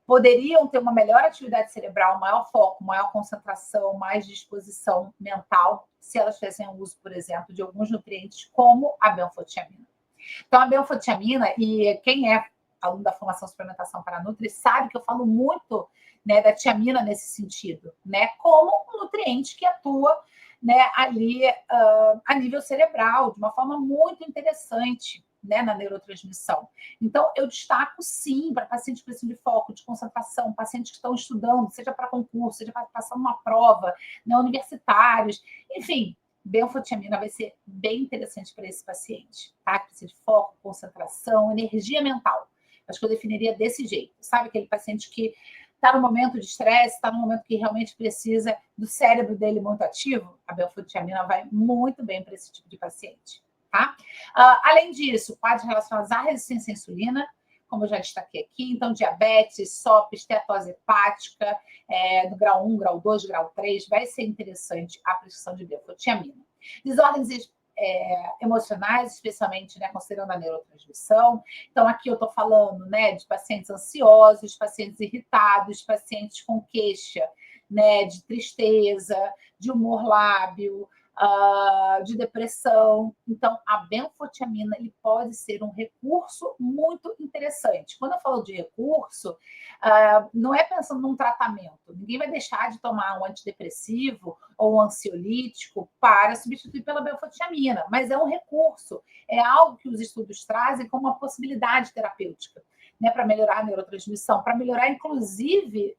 poderiam ter uma melhor atividade cerebral, maior foco, maior concentração, mais disposição mental, se elas fizessem uso, por exemplo, de alguns nutrientes como a benfotiamina. Então, a benfotiamina, e quem é aluno da formação suplementação para Nutri sabe que eu falo muito, né, da tiamina nesse sentido, né, como um nutriente que atua, né, ali a nível cerebral, de uma forma muito interessante, né, na neurotransmissão. Então, eu destaco sim para pacientes que precisam de foco, de concentração, pacientes que estão estudando, seja para concurso, seja para passar uma prova, né, universitários, enfim, benfotiamina vai ser bem interessante para esse paciente, tá? Que precisa de foco, concentração, energia mental. Acho que eu definiria desse jeito. Sabe aquele paciente que está no momento de estresse, está no momento que realmente precisa do cérebro dele muito ativo? A benfotiamina vai muito bem para esse tipo de paciente, tá? Além disso, quadros relacionados à resistência à insulina, como eu já destaquei aqui, então diabetes, SOP, estetose hepática, do grau 1, grau 2, grau 3, vai ser interessante a prescrição de benfotiamina. Desordens emocionais, especialmente, né, considerando a neurotransmissão. Então, aqui eu estou falando, né, de pacientes ansiosos, pacientes irritados, pacientes com queixa, né, de tristeza, de humor lábil, de depressão. Então, a benfotiamina ele pode ser um recurso muito interessante. Quando eu falo de recurso, não é pensando num tratamento. Ninguém vai deixar de tomar um antidepressivo ou um ansiolítico para substituir pela benfotiamina, mas é um recurso, é algo que os estudos trazem como uma possibilidade terapêutica, né, para melhorar a neurotransmissão, para melhorar, inclusive,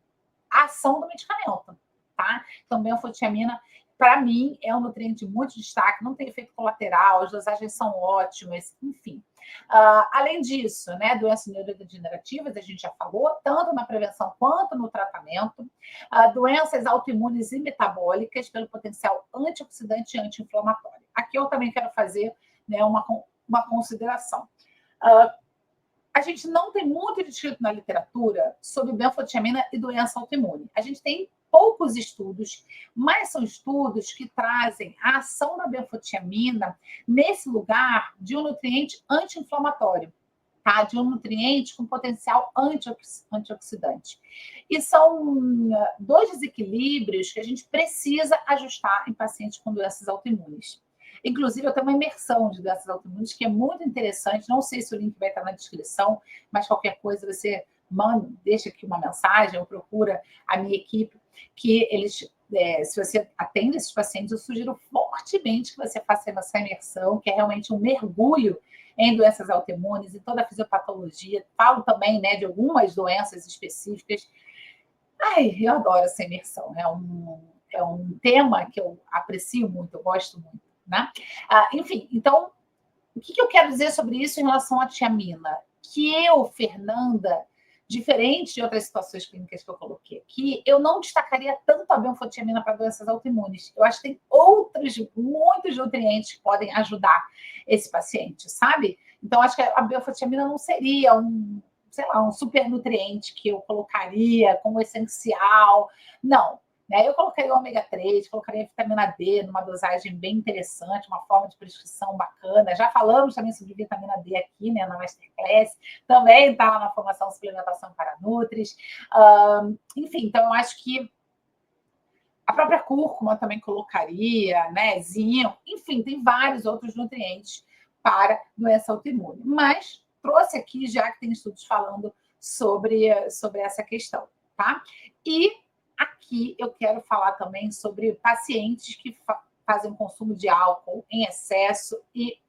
a ação do medicamento. Tá? Então, benfotiamina para mim, é um nutriente de muito destaque, não tem efeito colateral, as dosagens são ótimas, enfim. Além disso, né, doenças neurodegenerativas, a gente já falou, tanto na prevenção quanto no tratamento. Doenças autoimunes e metabólicas, pelo potencial antioxidante e anti-inflamatório. Aqui eu também quero fazer, né, uma consideração. A gente não tem muito descrito na literatura sobre benfotiamina e doença autoimune. A gente tem poucos estudos, mas são estudos que trazem a ação da benfotiamina nesse lugar de um nutriente anti-inflamatório, tá? De um nutriente com potencial antioxidante. E são dois desequilíbrios que a gente precisa ajustar em pacientes com doenças autoimunes. Inclusive, eu tenho uma imersão de doenças autoimunes que é muito interessante. Não sei se o link vai estar na descrição, mas qualquer coisa você manda, deixa aqui uma mensagem ou procura a minha equipe, que eles, se você atende esses pacientes, eu sugiro fortemente que você faça essa imersão, que é realmente um mergulho em doenças autoimunes, em toda a fisiopatologia. Falo também, né, de algumas doenças específicas. Ai, eu adoro essa imersão. É um tema que eu aprecio muito, eu gosto muito, né? Enfim, então, o que eu quero dizer sobre isso em relação à tiamina? Que eu, Fernanda, diferente de outras situações clínicas que eu coloquei aqui, eu não destacaria tanto a benfotiamina para doenças autoimunes. Eu acho que tem outros, muitos nutrientes que podem ajudar esse paciente, sabe? Então, acho que a benfotiamina não seria sei lá, um supernutriente que eu colocaria como essencial. Não. Né? Eu colocaria o ômega 3, colocaria a vitamina D numa dosagem bem interessante, uma forma de prescrição bacana. Já falamos também sobre vitamina D aqui, né, na Masterclass. Também está na formação suplementação para Nutris. Enfim, então eu acho que a própria cúrcuma também colocaria, né, zinco. Enfim, tem vários outros nutrientes para doença autoimune. Mas trouxe aqui, já que tem estudos falando sobre essa questão, tá? E aqui eu quero falar também sobre pacientes que fazem consumo de álcool em excesso e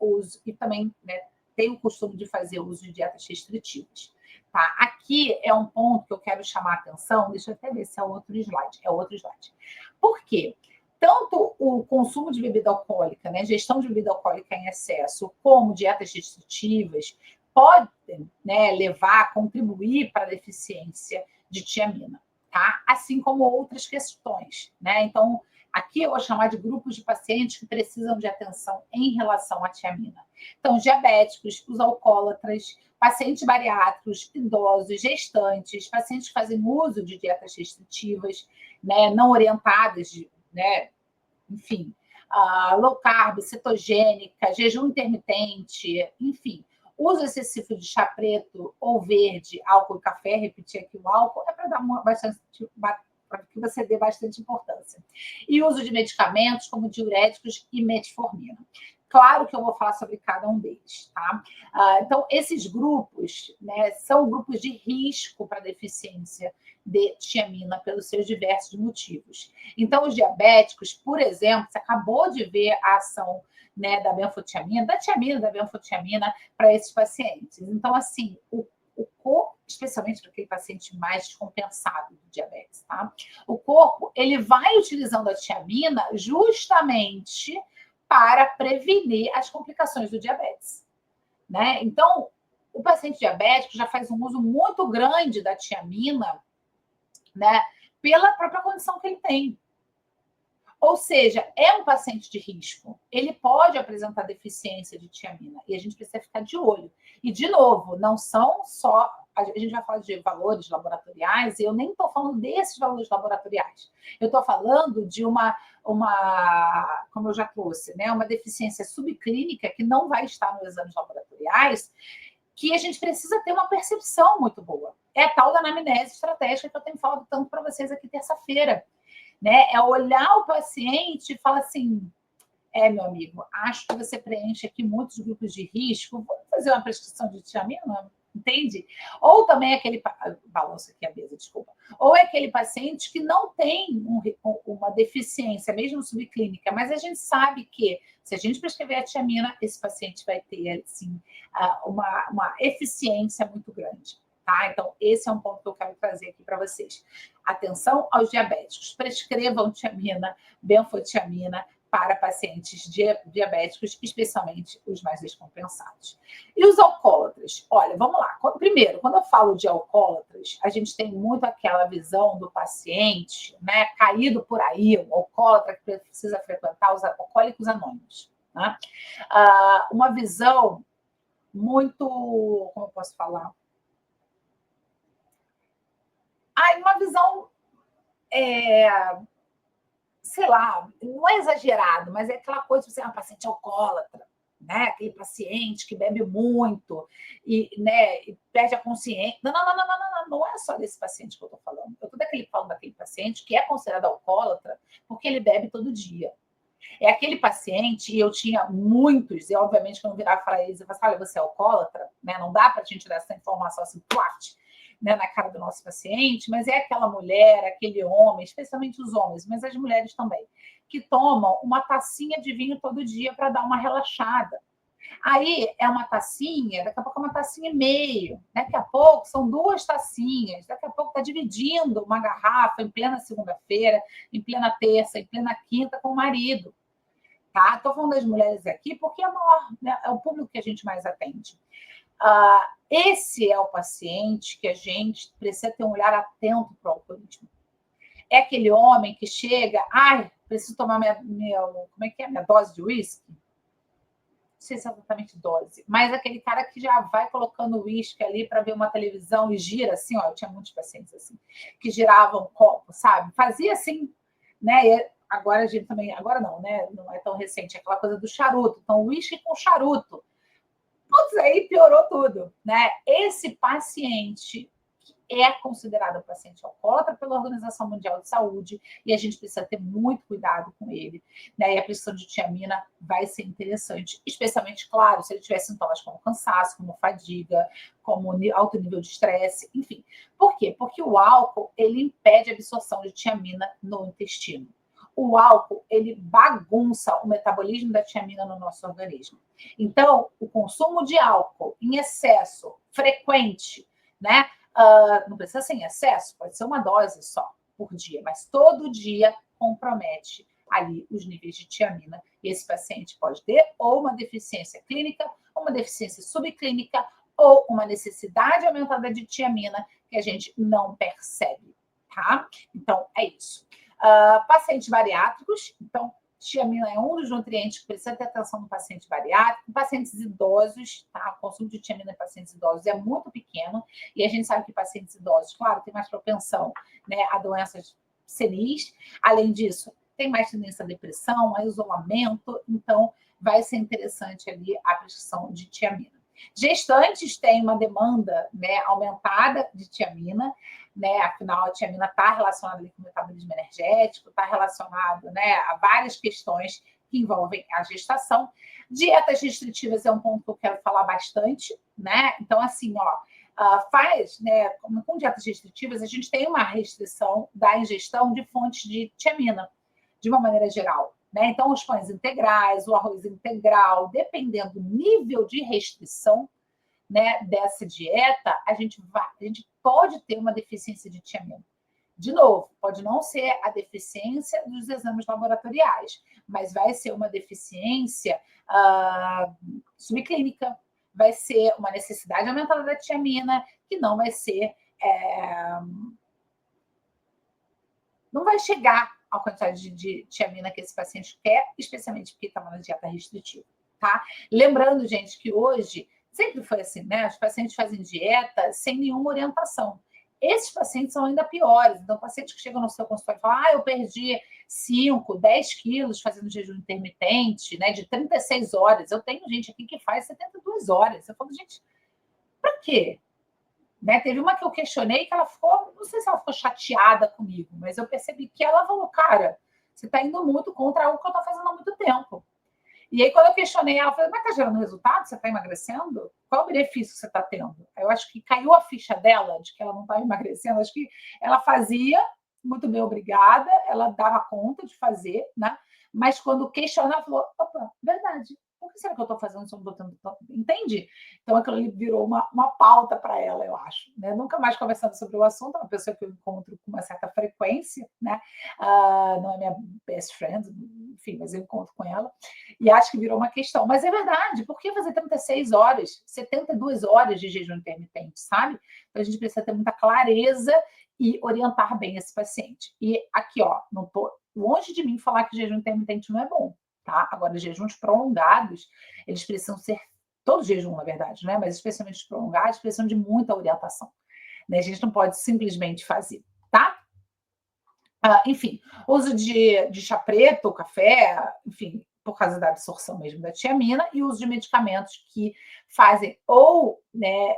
também, né, tem o costume de fazer uso de dietas restritivas. Tá? Aqui é um ponto que eu quero chamar a atenção. Deixa eu até ver se é outro slide. É outro slide. Por quê? Tanto o consumo de bebida alcoólica, né, gestão de bebida alcoólica em excesso, como dietas restritivas, podem, né, contribuir para a deficiência de tiamina, tá? Assim como outras questões, né? Então, aqui eu vou chamar de grupos de pacientes que precisam de atenção em relação à tiamina. Então, diabéticos, os alcoólatras, pacientes bariátricos, idosos, gestantes, pacientes que fazem uso de dietas restritivas, né, não orientadas, né, enfim, low carb, cetogênica, jejum intermitente, enfim, uso excessivo de chá preto ou verde, álcool e café, repetir aqui o álcool, é para dar para que você dê bastante importância. E uso de medicamentos como diuréticos e metformina. Claro que eu vou falar sobre cada um deles, tá? Então, esses grupos, né, são grupos de risco para deficiência de tiamina pelos seus diversos motivos. Então, os diabéticos, por exemplo, você acabou de ver a ação, né, da benfotiamina, da benfotiamina para esses pacientes. Então, assim, o corpo, especialmente para aquele paciente mais descompensado do diabetes, tá? O corpo, ele vai utilizando a tiamina justamente para prevenir as complicações do diabetes, né? Então, o paciente diabético já faz um uso muito grande da tiamina, né, pela própria condição que ele tem. Ou seja, é um paciente de risco. Ele pode apresentar deficiência de tiamina e a gente precisa ficar de olho. E, de novo, não são só... A gente vai falar de valores laboratoriais e eu nem estou falando desses valores laboratoriais. Eu estou falando de como eu já trouxe, né, uma deficiência subclínica que não vai estar nos exames laboratoriais, que a gente precisa ter uma percepção muito boa. É a tal da anamnese estratégica que eu tenho falado tanto para vocês aqui terça-feira. Né? É olhar o paciente e falar assim, meu amigo, acho que você preenche aqui muitos grupos de risco, vamos fazer uma prescrição de tiamina, entende? Ou também aquele... Balanço aqui a mesa, desculpa. Ou é aquele paciente que não tem uma deficiência, mesmo subclínica, mas a gente sabe que, se a gente prescrever a tiamina, esse paciente vai ter, assim, uma eficiência muito grande. Tá? Então, esse é um ponto que eu quero trazer aqui para vocês. Atenção aos diabéticos. Prescrevam tiamina, benfotiamina para pacientes diabéticos, especialmente os mais descompensados. E os alcoólatras? Olha, vamos lá. Primeiro, quando eu falo de alcoólatras, a gente tem muito aquela visão do paciente, né, caído por aí, o alcoólatra que precisa frequentar os alcoólicos anônimos. Né? Uma visão muito... Como eu posso falar? Uma visão, sei lá, não é exagerado, mas é aquela coisa de você é um paciente alcoólatra, né? Aquele paciente que bebe muito e, né, e perde a consciência. Não é só desse paciente que eu estou falando. Eu estou falando daquele paciente que é considerado alcoólatra porque ele bebe todo dia. É aquele paciente, e eu tinha muitos, e obviamente que eu não virava para eles e falava, olha, você é alcoólatra, né? Não dá para a gente dar essa informação assim, plate, né, na cara do nosso paciente, mas é aquela mulher, aquele homem, especialmente os homens, mas as mulheres também, que tomam uma tacinha de vinho todo dia para dar uma relaxada. Aí é uma tacinha, daqui a pouco é uma tacinha e meio, daqui a pouco são 2 tacinhas, daqui a pouco está dividindo uma garrafa em plena segunda-feira, em plena terça, em plena quinta com o marido. Tá? Estou falando das mulheres aqui porque é, maior, né? É o público que a gente mais atende. Esse é o paciente que a gente precisa ter um olhar atento para o alcoolismo. É aquele homem que chega, preciso tomar como é que é? Minha dose de uísque? Não sei se é exatamente dose, mas aquele cara que já vai colocando o uísque ali para ver uma televisão e gira assim, ó, eu tinha muitos pacientes assim, que giravam um copo, sabe? Fazia assim, né? E agora a gente também, agora não, né? Não é tão recente, é aquela coisa do charuto. Então, uísque com charuto. Putz, aí piorou tudo, né? Esse paciente é considerado um paciente alcoólatra pela Organização Mundial de Saúde e a gente precisa ter muito cuidado com ele, né? E a prescrição de tiamina vai ser interessante, especialmente, claro, se ele tiver sintomas como cansaço, como fadiga, como alto nível de estresse, enfim. Por quê? Porque o álcool, ele impede a absorção de tiamina no intestino. O álcool, ele bagunça o metabolismo da tiamina no nosso organismo. Então, o consumo de álcool em excesso, frequente, né? Não precisa ser em excesso, pode ser uma dose só por dia, mas todo dia compromete ali os níveis de tiamina. E esse paciente pode ter ou uma deficiência clínica, ou uma deficiência subclínica, ou uma necessidade aumentada de tiamina que a gente não percebe, tá? Então, é isso. Pacientes bariátricos, então, tiamina é um dos nutrientes que precisa ter atenção no paciente bariátrico. Pacientes idosos, tá? O consumo de tiamina em pacientes idosos é muito pequeno, e a gente sabe que pacientes idosos, claro, tem mais propensão, né, a doenças senis. Além disso, tem mais tendência à depressão, a isolamento, então vai ser interessante ali a prescrição de tiamina. Gestantes têm uma demanda, né, aumentada de tiamina, né? Afinal, a tiamina está relacionada ali com o metabolismo energético, está relacionado, né, a várias questões que envolvem a gestação. Dietas restritivas é um ponto que eu quero falar bastante, né? Então, assim, né, com dietas restritivas, a gente tem uma restrição da ingestão de fontes de tiamina, de uma maneira geral. Né? Então, os pães integrais, o arroz integral, dependendo do nível de restrição, né, dessa dieta, a gente pode ter uma deficiência de tiamina. De novo, pode não ser a deficiência dos exames laboratoriais, mas vai ser uma deficiência subclínica, vai ser uma necessidade aumentada da tiamina, que não vai ser. Não vai chegar à quantidade de tiamina que esse paciente quer, especialmente porque está na dieta restritiva, tá? Lembrando, gente, que hoje sempre foi assim, né? Os pacientes fazem dieta sem nenhuma orientação. Esses pacientes são ainda piores. Então, pacientes que chegam no seu consultório e falam: eu perdi 5, 10 quilos fazendo jejum intermitente, né? De 36 horas. Eu tenho gente aqui que faz 72 horas. Eu falo, gente, para quê? Né? Teve uma que eu questionei que ela ficou, não sei se ela ficou chateada comigo, mas eu percebi que ela falou, cara, você está indo muito contra algo que eu estou fazendo há muito tempo. E aí, quando eu questionei ela, eu falei, mas está gerando resultado? Você está emagrecendo? Qual o benefício que você está tendo? Eu acho que caiu a ficha dela de que ela não estava emagrecendo. Acho que ela fazia, muito bem, obrigada, ela dava conta de fazer, né? Mas quando questionou, ela falou, opa, verdade. Por que será que eu estou fazendo isso? Entende? Então, aquilo ali virou uma pauta para ela, eu acho. Né? Nunca mais conversando sobre o assunto, é uma pessoa que eu encontro com uma certa frequência, né? Não é minha best friend, enfim, mas eu encontro com ela. E acho que virou uma questão. Mas é verdade, por que fazer 36 horas, 72 horas de jejum intermitente, sabe? Então, a gente precisa ter muita clareza e orientar bem esse paciente. E aqui, ó, não estou longe de mim falar que jejum intermitente não é bom, tá? Agora, jejuns prolongados, eles precisam ser, todo jejum, na verdade, né? Mas especialmente os prolongados, precisam de muita orientação. Né? A gente não pode simplesmente fazer, tá? Enfim, uso de chá preto, café, enfim, por causa da absorção mesmo da tiamina, e uso de medicamentos que fazem ou, né,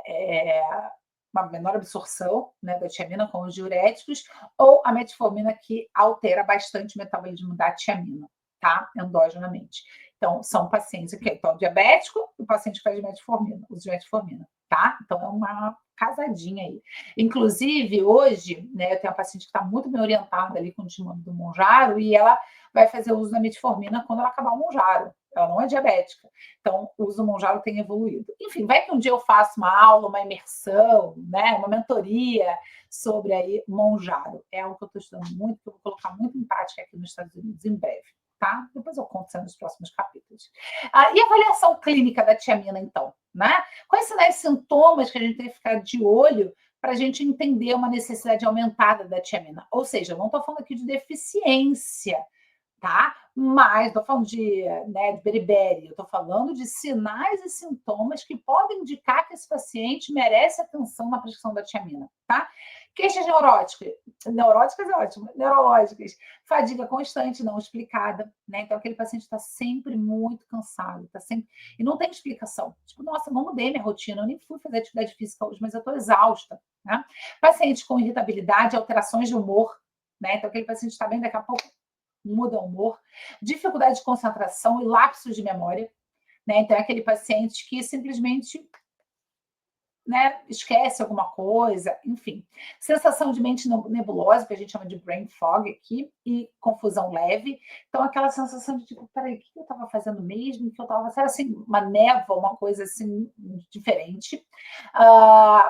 uma menor absorção, né, da tiamina, como os diuréticos, ou a metformina, que altera bastante o metabolismo da tiamina, tá? Endogenamente. Então, são pacientes que então, diabético, o paciente que faz metformina, uso de metformina, tá? Então é uma casadinha aí. Inclusive, hoje, né, eu tenho uma paciente que está muito bem orientada ali com o desmame do Monjaro e ela vai fazer uso da metformina quando ela acabar o Monjaro. Ela não é diabética. Então, o uso do Monjaro tem evoluído. Enfim, vai que um dia eu faço uma aula, uma imersão, né, uma mentoria sobre aí Monjaro. É algo que eu estou estudando muito, que eu vou colocar muito em prática aqui nos Estados Unidos em breve. Tá? Depois eu conto nos próximos capítulos. E a avaliação clínica da tiamina, então? Né? Quais são os sintomas que a gente tem que ficar de olho para a gente entender uma necessidade aumentada da tiamina? Ou seja, não estou falando aqui de deficiência, tá? Mas estou falando de, né, de beriberi, eu estou falando de sinais e sintomas que podem indicar que esse paciente merece atenção na prescrição da tiamina, tá? Queixas neuróticas é ótimo, neurológicas, fadiga constante, não explicada, né? Então aquele paciente está sempre muito cansado, está sempre e não tem explicação. Tipo, nossa, não mudei minha rotina, eu nem fui fazer atividade física hoje, mas eu estou exausta, né? Paciente com irritabilidade, alterações de humor, né? Então aquele paciente está bem, daqui a pouco muda o humor, dificuldade de concentração e lapsos de memória, né? Então é aquele paciente que simplesmente, né, esquece alguma coisa, enfim. Sensação de mente nebulosa, que a gente chama de brain fog aqui, e confusão leve. Então, aquela sensação de tipo, peraí, o que eu estava fazendo mesmo? Que eu estava, sabe assim, uma névoa, uma coisa assim, diferente.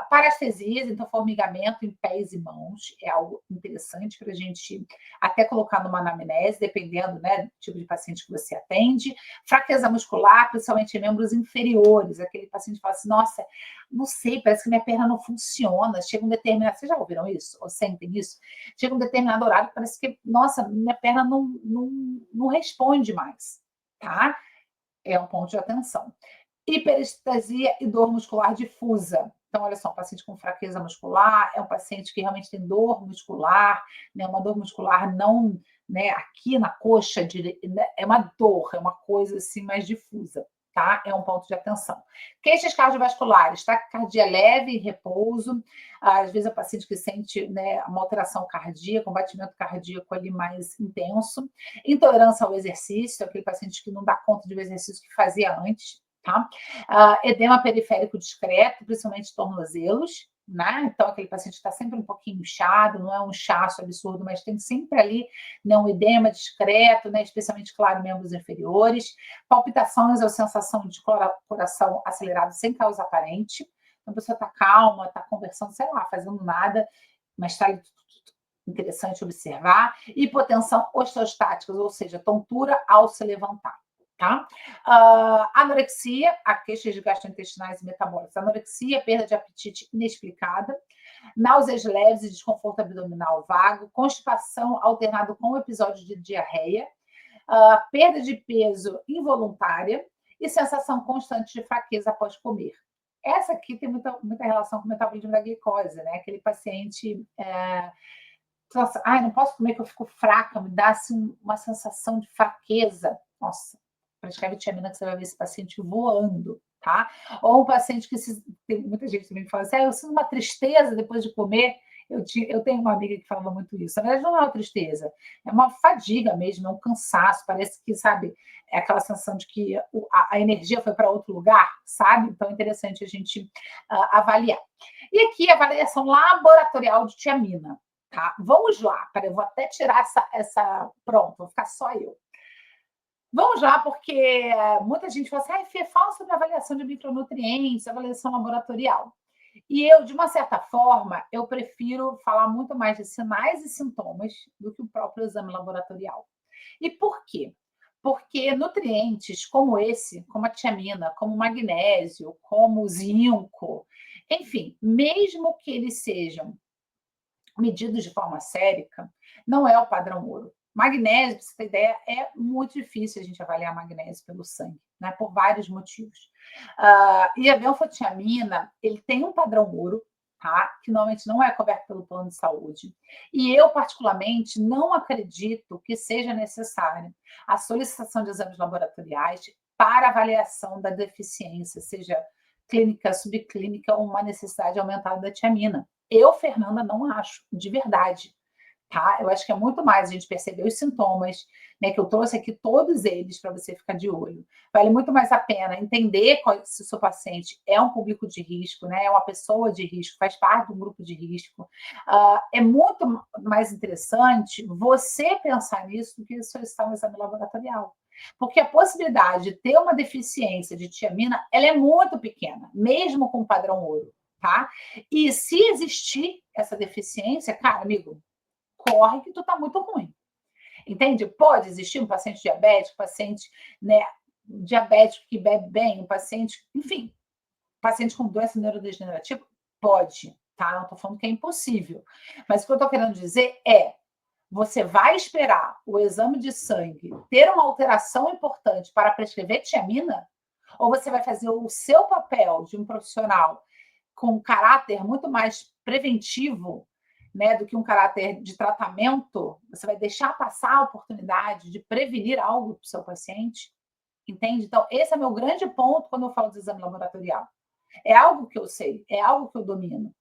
Parestesias, então, formigamento em pés e mãos, é algo interessante para a gente até colocar numa anamnese, dependendo, né, do tipo de paciente que você atende. Fraqueza muscular, principalmente em membros inferiores, aquele paciente fala assim, nossa, não sei, parece que minha perna não funciona. Chega um determinado. Vocês já ouviram isso? Ou sentem isso? Chega um determinado horário, parece que, nossa, minha perna não responde mais. Tá? É um ponto de atenção. Hiperestesia e dor muscular difusa. Então, olha só, um paciente com fraqueza muscular é um paciente que realmente tem dor muscular, né, uma dor muscular não, né, aqui na coxa, né, é uma dor, é uma coisa assim mais difusa, tá? É um ponto de atenção. Queixas cardiovasculares, taquicardia leve em repouso, às vezes é o paciente que sente, né, uma alteração cardíaca, um batimento cardíaco ali mais intenso, intolerância ao exercício, aquele paciente que não dá conta do exercício que fazia antes, tá? Edema periférico discreto, principalmente tornozelos, né? Então, aquele paciente está sempre um pouquinho inchado, não é um inchaço absurdo, mas tem sempre ali, né, um edema discreto, né, especialmente, claro, membros inferiores, palpitações ou sensação de coração acelerado sem causa aparente. Então, a pessoa está calma, está conversando, sei lá, fazendo nada, mas está interessante observar. Hipotensão osteostática, ou seja, tontura ao se levantar. Tá? Anorexia, a queixas de gastrointestinais e metabólicos. Anorexia, perda de apetite inexplicada. Náuseas leves e desconforto abdominal vago. Constipação alternado com episódio de diarreia. Perda de peso involuntária. E sensação constante de fraqueza após comer. Essa aqui tem muita relação com o metabolismo da glicose, né? Aquele paciente... nossa, não posso comer que eu fico fraca, me dá assim, uma sensação de fraqueza. Nossa, prescreve tiamina que você vai ver esse paciente voando, tá? Ou um paciente que tem muita gente também que fala assim, eu sinto uma tristeza depois de comer. Eu tenho uma amiga que falava muito isso. Na verdade, não é uma tristeza, é uma fadiga mesmo, é um cansaço. Parece que, sabe, é aquela sensação de que a energia foi para outro lugar, sabe? Então é interessante a gente avaliar. E aqui a avaliação laboratorial de tiamina. Tá? Vamos lá, peraí, eu vou até tirar essa. Pronto, vou ficar só eu. Vamos lá, porque muita gente fala assim, Fê, fala sobre avaliação de micronutrientes, avaliação laboratorial. E eu, de uma certa forma, eu prefiro falar muito mais de sinais e sintomas do que o próprio exame laboratorial. E por quê? Porque nutrientes como esse, como a tiamina, como o magnésio, como o zinco, enfim, mesmo que eles sejam medidos de forma sérica, não é o padrão ouro. Magnésio, para você ter ideia, é muito difícil a gente avaliar magnésio pelo sangue, né, por vários motivos. E a benfotiamina, ele tem um padrão ouro, tá, que normalmente não é coberto pelo plano de saúde. E eu, particularmente, não acredito que seja necessária a solicitação de exames laboratoriais para avaliação da deficiência, seja clínica, subclínica ou uma necessidade aumentada da tiamina. Eu, Fernanda, não acho, de verdade. tá? Eu acho que é muito mais a gente perceber os sintomas, né, que eu trouxe aqui todos eles para você ficar de olho. Vale muito mais a pena entender se o seu paciente é um público de risco, né, é uma pessoa de risco, faz parte de um grupo de risco. É muito mais interessante você pensar nisso do que solicitar um exame laboratorial. Porque a possibilidade de ter uma deficiência de tiamina, ela é muito pequena, mesmo com o padrão ouro, tá? E se existir essa deficiência, cara, amigo, corre que tu tá muito ruim. Entende? Pode existir um paciente diabético, paciente, né, diabético que bebe bem, um paciente, enfim, paciente com doença neurodegenerativa? Pode, tá? Não tô falando que é impossível. Mas o que eu tô querendo dizer é, você vai esperar o exame de sangue ter uma alteração importante para prescrever tiamina? Ou você vai fazer o seu papel de um profissional com um caráter muito mais preventivo, né, do que um caráter de tratamento? Você vai deixar passar a oportunidade de prevenir algo para o seu paciente? Entende? Então, esse é meu grande ponto quando eu falo de exame laboratorial. É algo que eu sei, é algo que eu domino,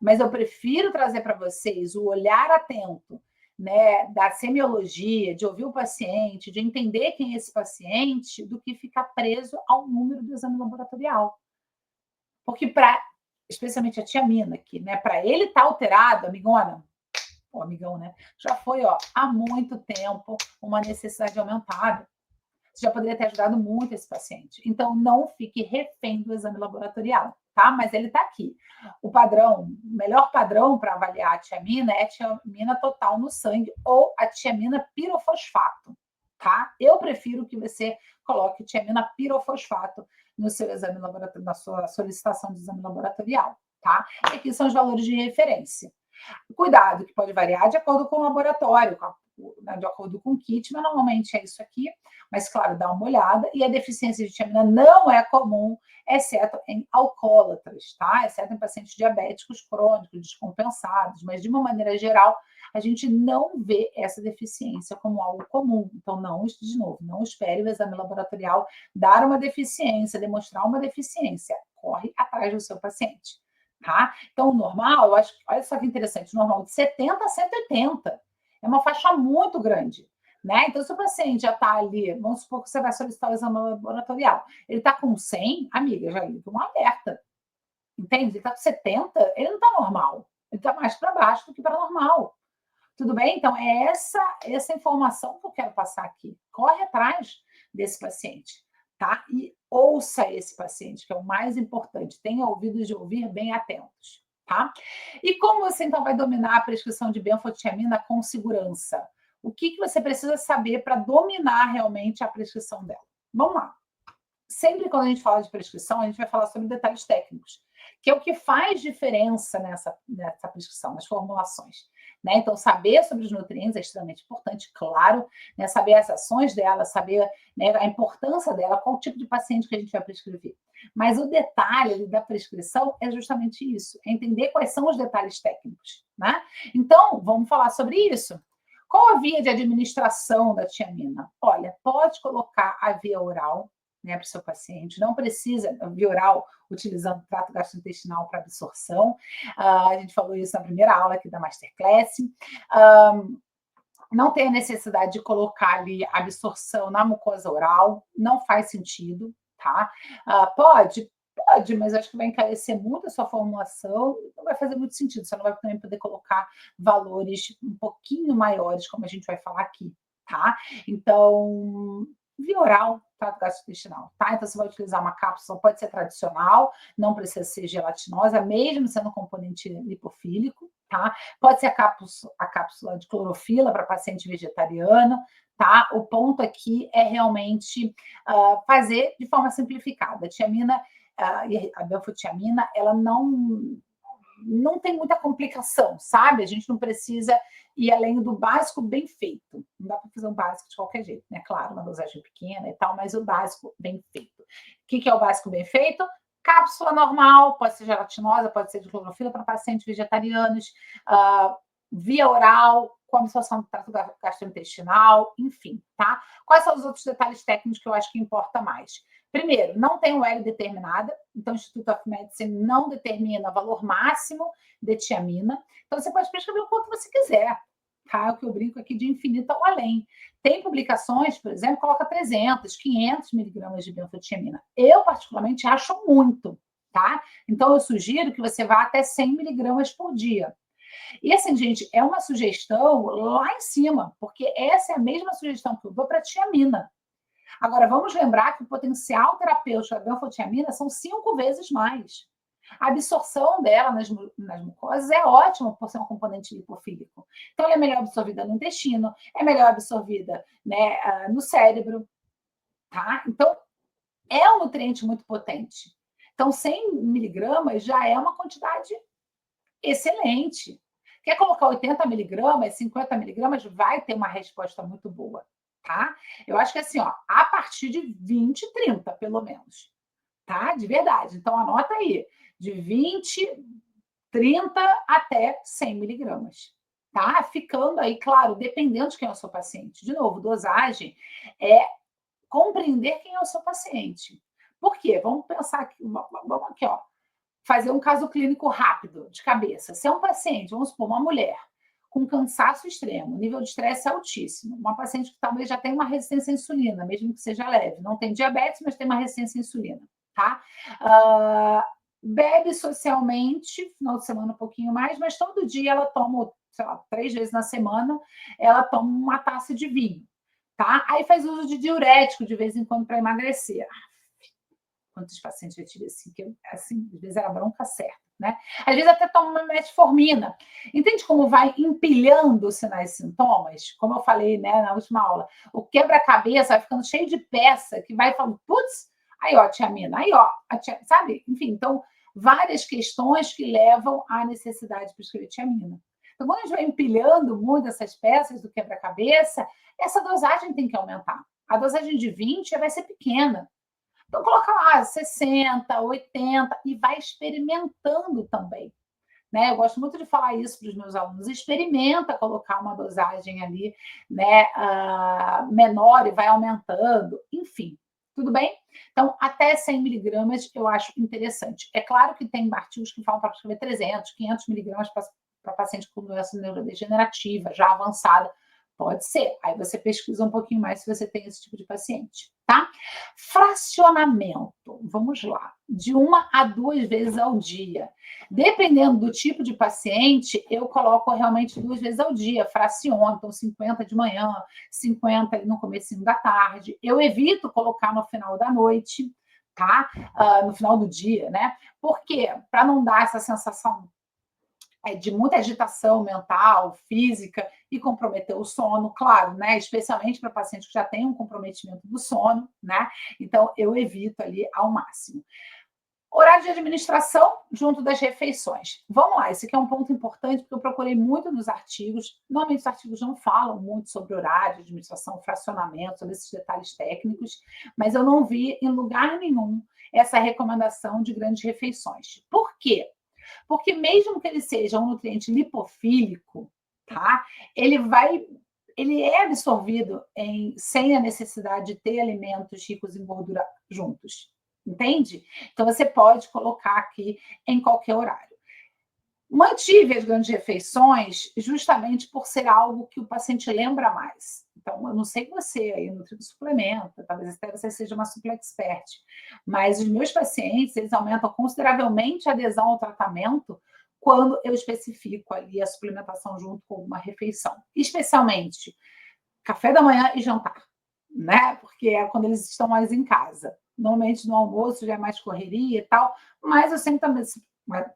mas eu prefiro trazer para vocês o olhar atento, né, da semiologia, de ouvir o paciente, de entender quem é esse paciente, do que ficar preso ao número do exame laboratorial. Porque para, especialmente a tiamina aqui, né, para ele estar alterado, amigona, ou amigão, né, já foi, ó, há muito tempo uma necessidade aumentada. Você já poderia ter ajudado muito esse paciente. Então, não fique refém do exame laboratorial, tá? Mas ele está aqui. O padrão, o melhor padrão para avaliar a tiamina é a tiamina total no sangue ou a tiamina pirofosfato, tá? Eu prefiro que você coloque tiamina pirofosfato no seu exame laboratorial, na sua solicitação de exame laboratorial, tá? E aqui são os valores de referência. Cuidado, que pode variar de acordo com o laboratório, né, de acordo com o kit, mas normalmente é isso aqui. Mas, claro, dá uma olhada. E a deficiência de tiamina não é comum, exceto em alcoólatras, tá? Exceto em pacientes diabéticos crônicos, descompensados. Mas, de uma maneira geral, a gente não vê essa deficiência como algo comum. Então, não, de novo, não espere o exame laboratorial dar uma deficiência, demonstrar uma deficiência. Corre atrás do seu paciente. Tá? Então, o normal, eu acho, olha só que interessante, o normal de 70 a 180 é uma faixa muito grande. Né? Então, se o paciente já está ali, vamos supor que você vai solicitar o exame laboratorial, ele está com 100, amiga, já liga um alerta. Entende? Ele está com 70, ele não está normal. Ele está mais para baixo do que para normal. Tudo bem? Então, é essa informação que eu quero passar aqui. Corre atrás desse paciente, tá? E ouça esse paciente, que é o mais importante. Tenha ouvidos de ouvir bem atentos, tá? E como você, então, vai dominar a prescrição de benfotiamina com segurança? O que você precisa saber para dominar realmente a prescrição dela? Vamos lá. Sempre quando a gente fala de prescrição, a gente vai falar sobre detalhes técnicos, que é o que faz diferença nessa prescrição, nas formulações. Né? Então, saber sobre os nutrientes é extremamente importante, claro, né? Saber as ações dela, saber, né, a importância dela, qual tipo de paciente que a gente vai prescrever. Mas o detalhe da prescrição é justamente isso, é entender quais são os detalhes técnicos. Né? Então, vamos falar sobre isso. Qual a via de administração da tiamina? Olha, pode colocar a via oral, né, para o seu paciente, não precisa via oral utilizando o trato gastrointestinal para absorção. A gente falou isso na primeira aula aqui da Masterclass. Não tem a necessidade de colocar ali absorção na mucosa oral, não faz sentido, tá? Pode, mas acho que vai encarecer muito a sua formulação, não vai fazer muito sentido, você não vai também poder colocar valores um pouquinho maiores, como a gente vai falar aqui, tá? Então, via oral, trato gastrointestinal, tá? Então, você vai utilizar uma cápsula, pode ser tradicional, não precisa ser gelatinosa, mesmo sendo um componente lipofílico, tá? Pode ser a cápsula de clorofila para paciente vegetariano, tá? O ponto aqui é realmente fazer de forma simplificada. A tiamina e a benfotiamina, ela não tem muita complicação, sabe? A gente não precisa ir além do básico bem feito. Não dá para fazer um básico de qualquer jeito, né? Claro, uma dosagem pequena e tal, mas o básico bem feito. O que é o básico bem feito? Cápsula normal, pode ser gelatinosa, pode ser de clorofila para pacientes vegetarianos, via oral, com absorção do trato gastrointestinal, enfim, tá? Quais são os outros detalhes técnicos que eu acho que importa mais? Primeiro, não tem o L determinada, então o Institute of Medicine não determina valor máximo de tiamina, então você pode prescrever o quanto você quiser, tá? É o que eu brinco aqui de infinito ao além. Tem publicações, por exemplo, que coloca 300, 500 miligramas de benfotiamina. Eu, particularmente, acho muito, tá? Então, eu sugiro que você vá até 100 miligramas por dia. E assim, gente, é uma sugestão lá em cima, porque essa é a mesma sugestão que eu dou para a tiamina. Agora, vamos lembrar que o potencial terapêutico da benfotiamina são 5 vezes mais. A absorção dela nas mucosas é ótima por ser um componente lipofílico. Então, ela é melhor absorvida no intestino, é melhor absorvida, né, no cérebro, tá? Então, é um nutriente muito potente. Então, 100 miligramas já é uma quantidade excelente. Quer colocar 80 miligramas, 50 miligramas, vai ter uma resposta muito boa, tá? Eu acho que assim, ó, a partir de 20, 30, pelo menos, tá? De verdade. Então, anota aí, de 20, 30 até 100 miligramas, tá? Ficando aí, claro, dependendo de quem é o seu paciente. De novo, dosagem é compreender quem é o seu paciente. Por quê? Vamos pensar aqui, vamos aqui, ó, fazer um caso clínico rápido, de cabeça. Se é um paciente, vamos supor, uma mulher com cansaço extremo, nível de estresse altíssimo, uma paciente que talvez já tenha uma resistência à insulina, mesmo que seja leve, não tem diabetes, mas tem uma resistência à insulina, tá? Bebe socialmente, final de semana um pouquinho mais, mas todo dia ela toma, sei lá, 3 vezes na semana, ela toma uma taça de vinho, tá? Aí faz uso de diurético de vez em quando para emagrecer. Quantos pacientes eu tive assim, que eu, assim, às vezes era bronca certa, né? Às vezes até toma uma metformina. Entende como vai empilhando os sinais e sintomas? Como eu falei, né, na última aula, o quebra-cabeça vai ficando cheio de peça que vai falando, putz, aí ó, tiamina, aí ó, sabe? Enfim, então, várias questões que levam à necessidade de prescrever tiamina. Então, quando a gente vai empilhando muito essas peças do quebra-cabeça, essa dosagem tem que aumentar. A dosagem de 20 vai ser pequena. Então, coloca lá 60, 80 e vai experimentando também. Né? Eu gosto muito de falar isso para os meus alunos. Experimenta colocar uma dosagem ali, né, menor e vai aumentando. Enfim, tudo bem? Então, até 100 miligramas eu acho interessante. É claro que tem artigos que falam para prescrever 300, 500 miligramas para paciente com doença neurodegenerativa, já avançada. Pode ser. Aí você pesquisa um pouquinho mais se você tem esse tipo de paciente, tá? Fracionamento. Vamos lá. De 1 a 2 vezes ao dia. Dependendo do tipo de paciente, eu coloco realmente 2 vezes ao dia, fraciono, então 50 de manhã, 50 no comecinho da tarde. Eu evito colocar no final da noite, tá? No final do dia, né? Por quê? Para não dar essa sensação de muita agitação mental, física e comprometer o sono, claro, né? Especialmente para pacientes que já têm um comprometimento do sono, né? Então, eu evito ali ao máximo. Horário de administração junto das refeições. Vamos lá, esse aqui é um ponto importante, porque eu procurei muito nos artigos. Normalmente os artigos não falam muito sobre horário de administração, fracionamento, sobre esses detalhes técnicos, mas eu não vi em lugar nenhum essa recomendação de grandes refeições. Por quê? Porque mesmo que ele seja um nutriente lipofílico, tá? Ele é absorvido sem a necessidade de ter alimentos ricos em gordura juntos. Entende? Então, você pode colocar aqui em qualquer horário. Mantive as grandes refeições justamente por ser algo que o paciente lembra mais. Então, eu não sei você aí, nutri suplementa, talvez até você seja uma super expert, mas os meus pacientes, eles aumentam consideravelmente a adesão ao tratamento quando eu especifico ali a suplementação junto com uma refeição, especialmente café da manhã e jantar, né? Porque é quando eles estão mais em casa. Normalmente no almoço já é mais correria e tal, mas eu sempre também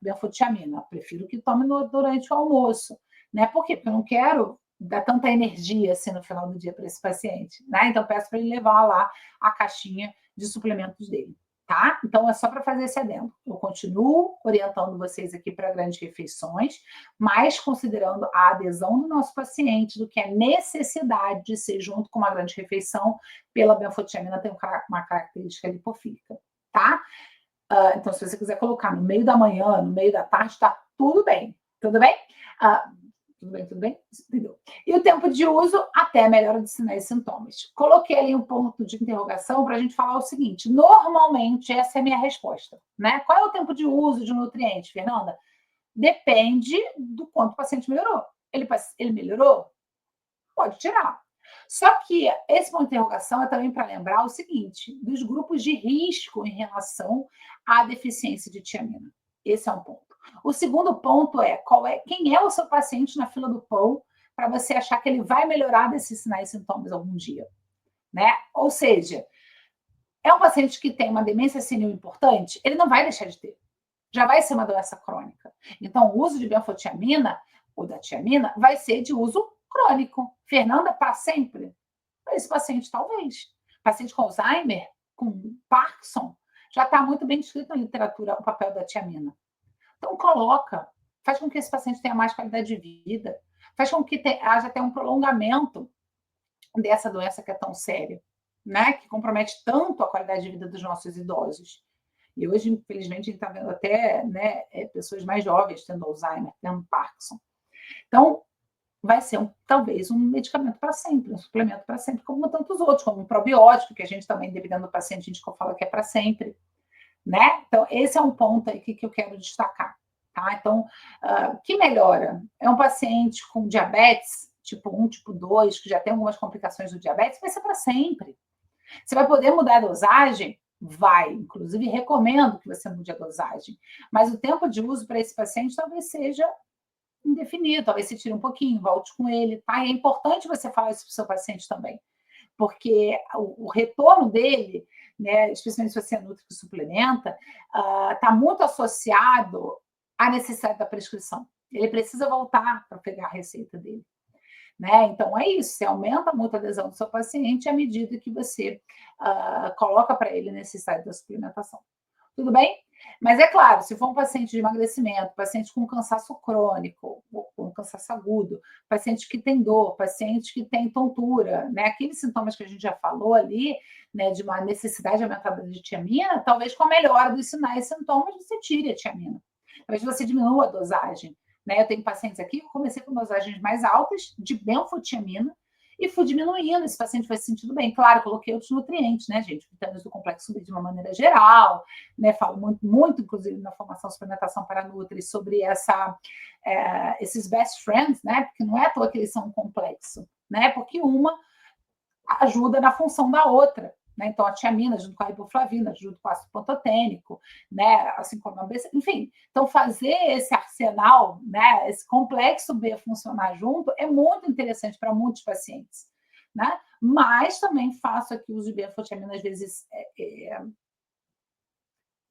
benfotiamina, prefiro que tome durante o almoço, né? Por quê? Porque eu não quero dar tanta energia assim no final do dia para esse paciente, né? Então peço para ele levar lá a caixinha de suplementos dele, tá? Então é só para fazer esse adendo. Eu continuo orientando vocês aqui para grandes refeições, mas considerando a adesão do nosso paciente, do que a necessidade de ser junto com uma grande refeição, pela benfotiamina tem uma característica lipofílica, tá? Então, se você quiser colocar no meio da manhã, no meio da tarde, está tudo bem. Tudo bem? Tudo bem, tudo bem? Entendeu? E o tempo de uso até a melhora de sinais e sintomas. Coloquei ali um ponto de interrogação para a gente falar o seguinte: normalmente, essa é a minha resposta, né? Qual é o tempo de uso de um nutriente, Fernanda? Depende do quanto o paciente melhorou. Ele melhorou? Pode tirar. Só que esse ponto de interrogação é também para lembrar o seguinte, dos grupos de risco em relação à deficiência de tiamina. Esse é um ponto. O segundo ponto é, quem é o seu paciente na fila do pão para você achar que ele vai melhorar desses sinais e sintomas algum dia, né? Ou seja, é um paciente que tem uma demência senil importante, ele não vai deixar de ter. Já vai ser uma doença crônica. Então, o uso de benfotiamina ou da tiamina vai ser de uso crônico. Fernanda, para sempre? Para esse paciente, talvez. Paciente com Alzheimer, com Parkinson, já está muito bem descrito na literatura o papel da tiamina. Então, coloca, faz com que esse paciente tenha mais qualidade de vida, faz com que haja até um prolongamento dessa doença que é tão séria, né? Que compromete tanto a qualidade de vida dos nossos idosos. E hoje, infelizmente, a gente está vendo até, né, pessoas mais jovens tendo Alzheimer, tendo Parkinson. Então, vai ser talvez um medicamento para sempre, um suplemento para sempre, como tantos outros, como um probiótico, que a gente também, dependendo do paciente, a gente fala que é para sempre, né? Então, esse é um ponto aí que eu quero destacar, tá? Então, que melhora? É um paciente com diabetes, tipo 1, tipo 2, que já tem algumas complicações do diabetes, vai ser para sempre. Você vai poder mudar a dosagem? Vai. Inclusive, recomendo que você mude a dosagem. Mas o tempo de uso para esse paciente talvez seja indefinido, talvez você tire um pouquinho, volte com ele, tá? E é importante você falar isso para o seu paciente também, porque o retorno dele, né, especialmente se você é nutri que suplementa, está muito associado à necessidade da prescrição. Ele precisa voltar para pegar a receita dele. Né? Então, é isso, você aumenta muito a adesão do seu paciente à medida que você coloca para ele a necessidade da suplementação. Tudo bem? Mas é claro, se for um paciente de emagrecimento, paciente com cansaço crônico, ou com cansaço agudo, paciente que tem dor, paciente que tem tontura, né? Aqueles sintomas que a gente já falou ali, né, de uma necessidade aumentada de tiamina, talvez com a melhora dos sinais e sintomas você tire a tiamina. Talvez você diminua a dosagem. Né? Eu tenho pacientes aqui que eu comecei com dosagens mais altas de benfotiamina e fui diminuindo, esse paciente foi se sentindo bem. Claro, coloquei outros nutrientes, né, gente? Vitaminas do complexo B de uma maneira geral, né? Falo muito, muito, inclusive, na formação suplementação para Nutri, sobre esses best friends, né? Porque não é à toa que eles são um complexo, né? Porque uma ajuda na função da outra. Né? Então, a tiamina junto com a riboflavina, junto com o ácido pantotênico, né? Assim como a BC, enfim. Então, fazer esse arsenal, né? Esse complexo B funcionar junto é muito interessante para muitos pacientes. Né? Mas também faço aqui o uso de benfotiamina, às vezes,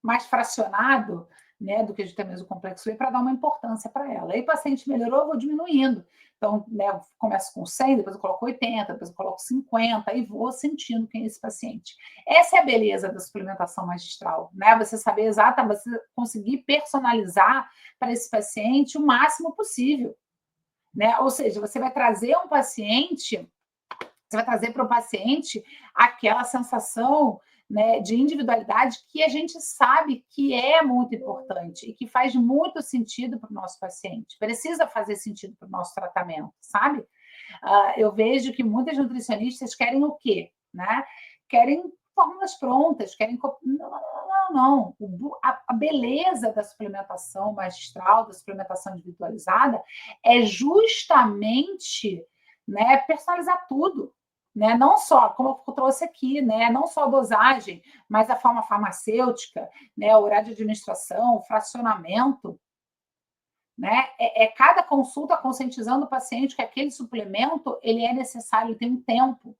mais fracionado, né, do que de vitamina do complexo B, para dar uma importância para ela. Aí o paciente melhorou, eu vou diminuindo. Então, né, eu começo com 100, depois eu coloco 80, depois eu coloco 50 e vou sentindo quem é esse paciente. Essa é a beleza da suplementação magistral, né? Você saber exatamente, você conseguir personalizar para esse paciente o máximo possível, né? Ou seja, você vai trazer um paciente, você vai trazer para o paciente aquela sensação, né, de individualidade que a gente sabe que é muito importante e que faz muito sentido para o nosso paciente. Precisa fazer sentido para o nosso tratamento, sabe? Eu vejo que muitas nutricionistas querem o quê? Né? Querem fórmulas prontas, querem. Não. A beleza da suplementação magistral, da suplementação individualizada, é justamente, né, personalizar tudo. Né? Não só, como eu trouxe aqui, né? Não só a dosagem, mas a forma farmacêutica, né? O horário de administração, o fracionamento. Né? Cada consulta conscientizando o paciente que aquele suplemento ele é necessário, ele tem um tempo.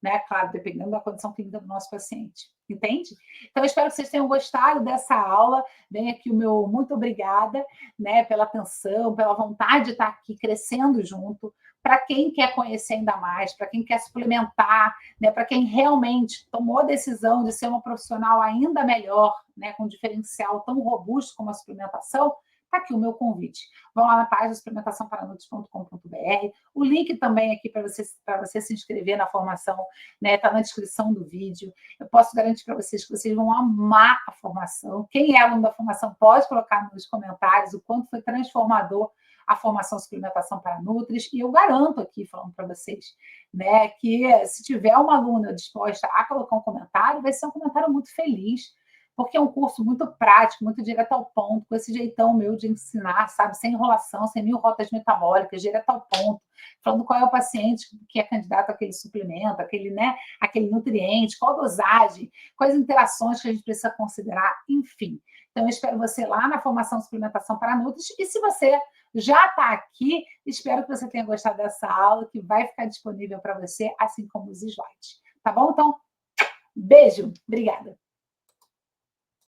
Né? Claro, dependendo da condição clínica do nosso paciente. Entende? Então, eu espero que vocês tenham gostado dessa aula. Vem aqui o meu muito obrigada, né, pela atenção, pela vontade de estar aqui crescendo junto. Para quem quer conhecer ainda mais, para quem quer suplementar, né, para quem realmente tomou a decisão de ser uma profissional ainda melhor, né, com um diferencial tão robusto como a suplementação, está aqui o meu convite. Vão lá na página suplementaçãoparanutri.com.br. O link também aqui para você se inscrever na formação, né? Está na descrição do vídeo. Eu posso garantir para vocês que vocês vão amar a formação. Quem é aluno da formação pode colocar nos comentários o quanto foi transformador a formação suplementação para Nutris, e eu garanto aqui, falando para vocês, né, que se tiver uma aluna disposta a colocar um comentário, vai ser um comentário muito feliz, porque é um curso muito prático, muito direto ao ponto, com esse jeitão meu de ensinar, sabe? Sem enrolação, sem mil rotas metabólicas, direto ao ponto, falando qual é o paciente que é candidato àquele suplemento, aquele, né, aquele nutriente, qual dosagem, quais interações que a gente precisa considerar, enfim. Então, eu espero você lá na formação Suplementação para Nutris. E se você já está aqui, espero que você tenha gostado dessa aula, que vai ficar disponível para você, assim como os slides. Tá bom? Então, beijo. Obrigada.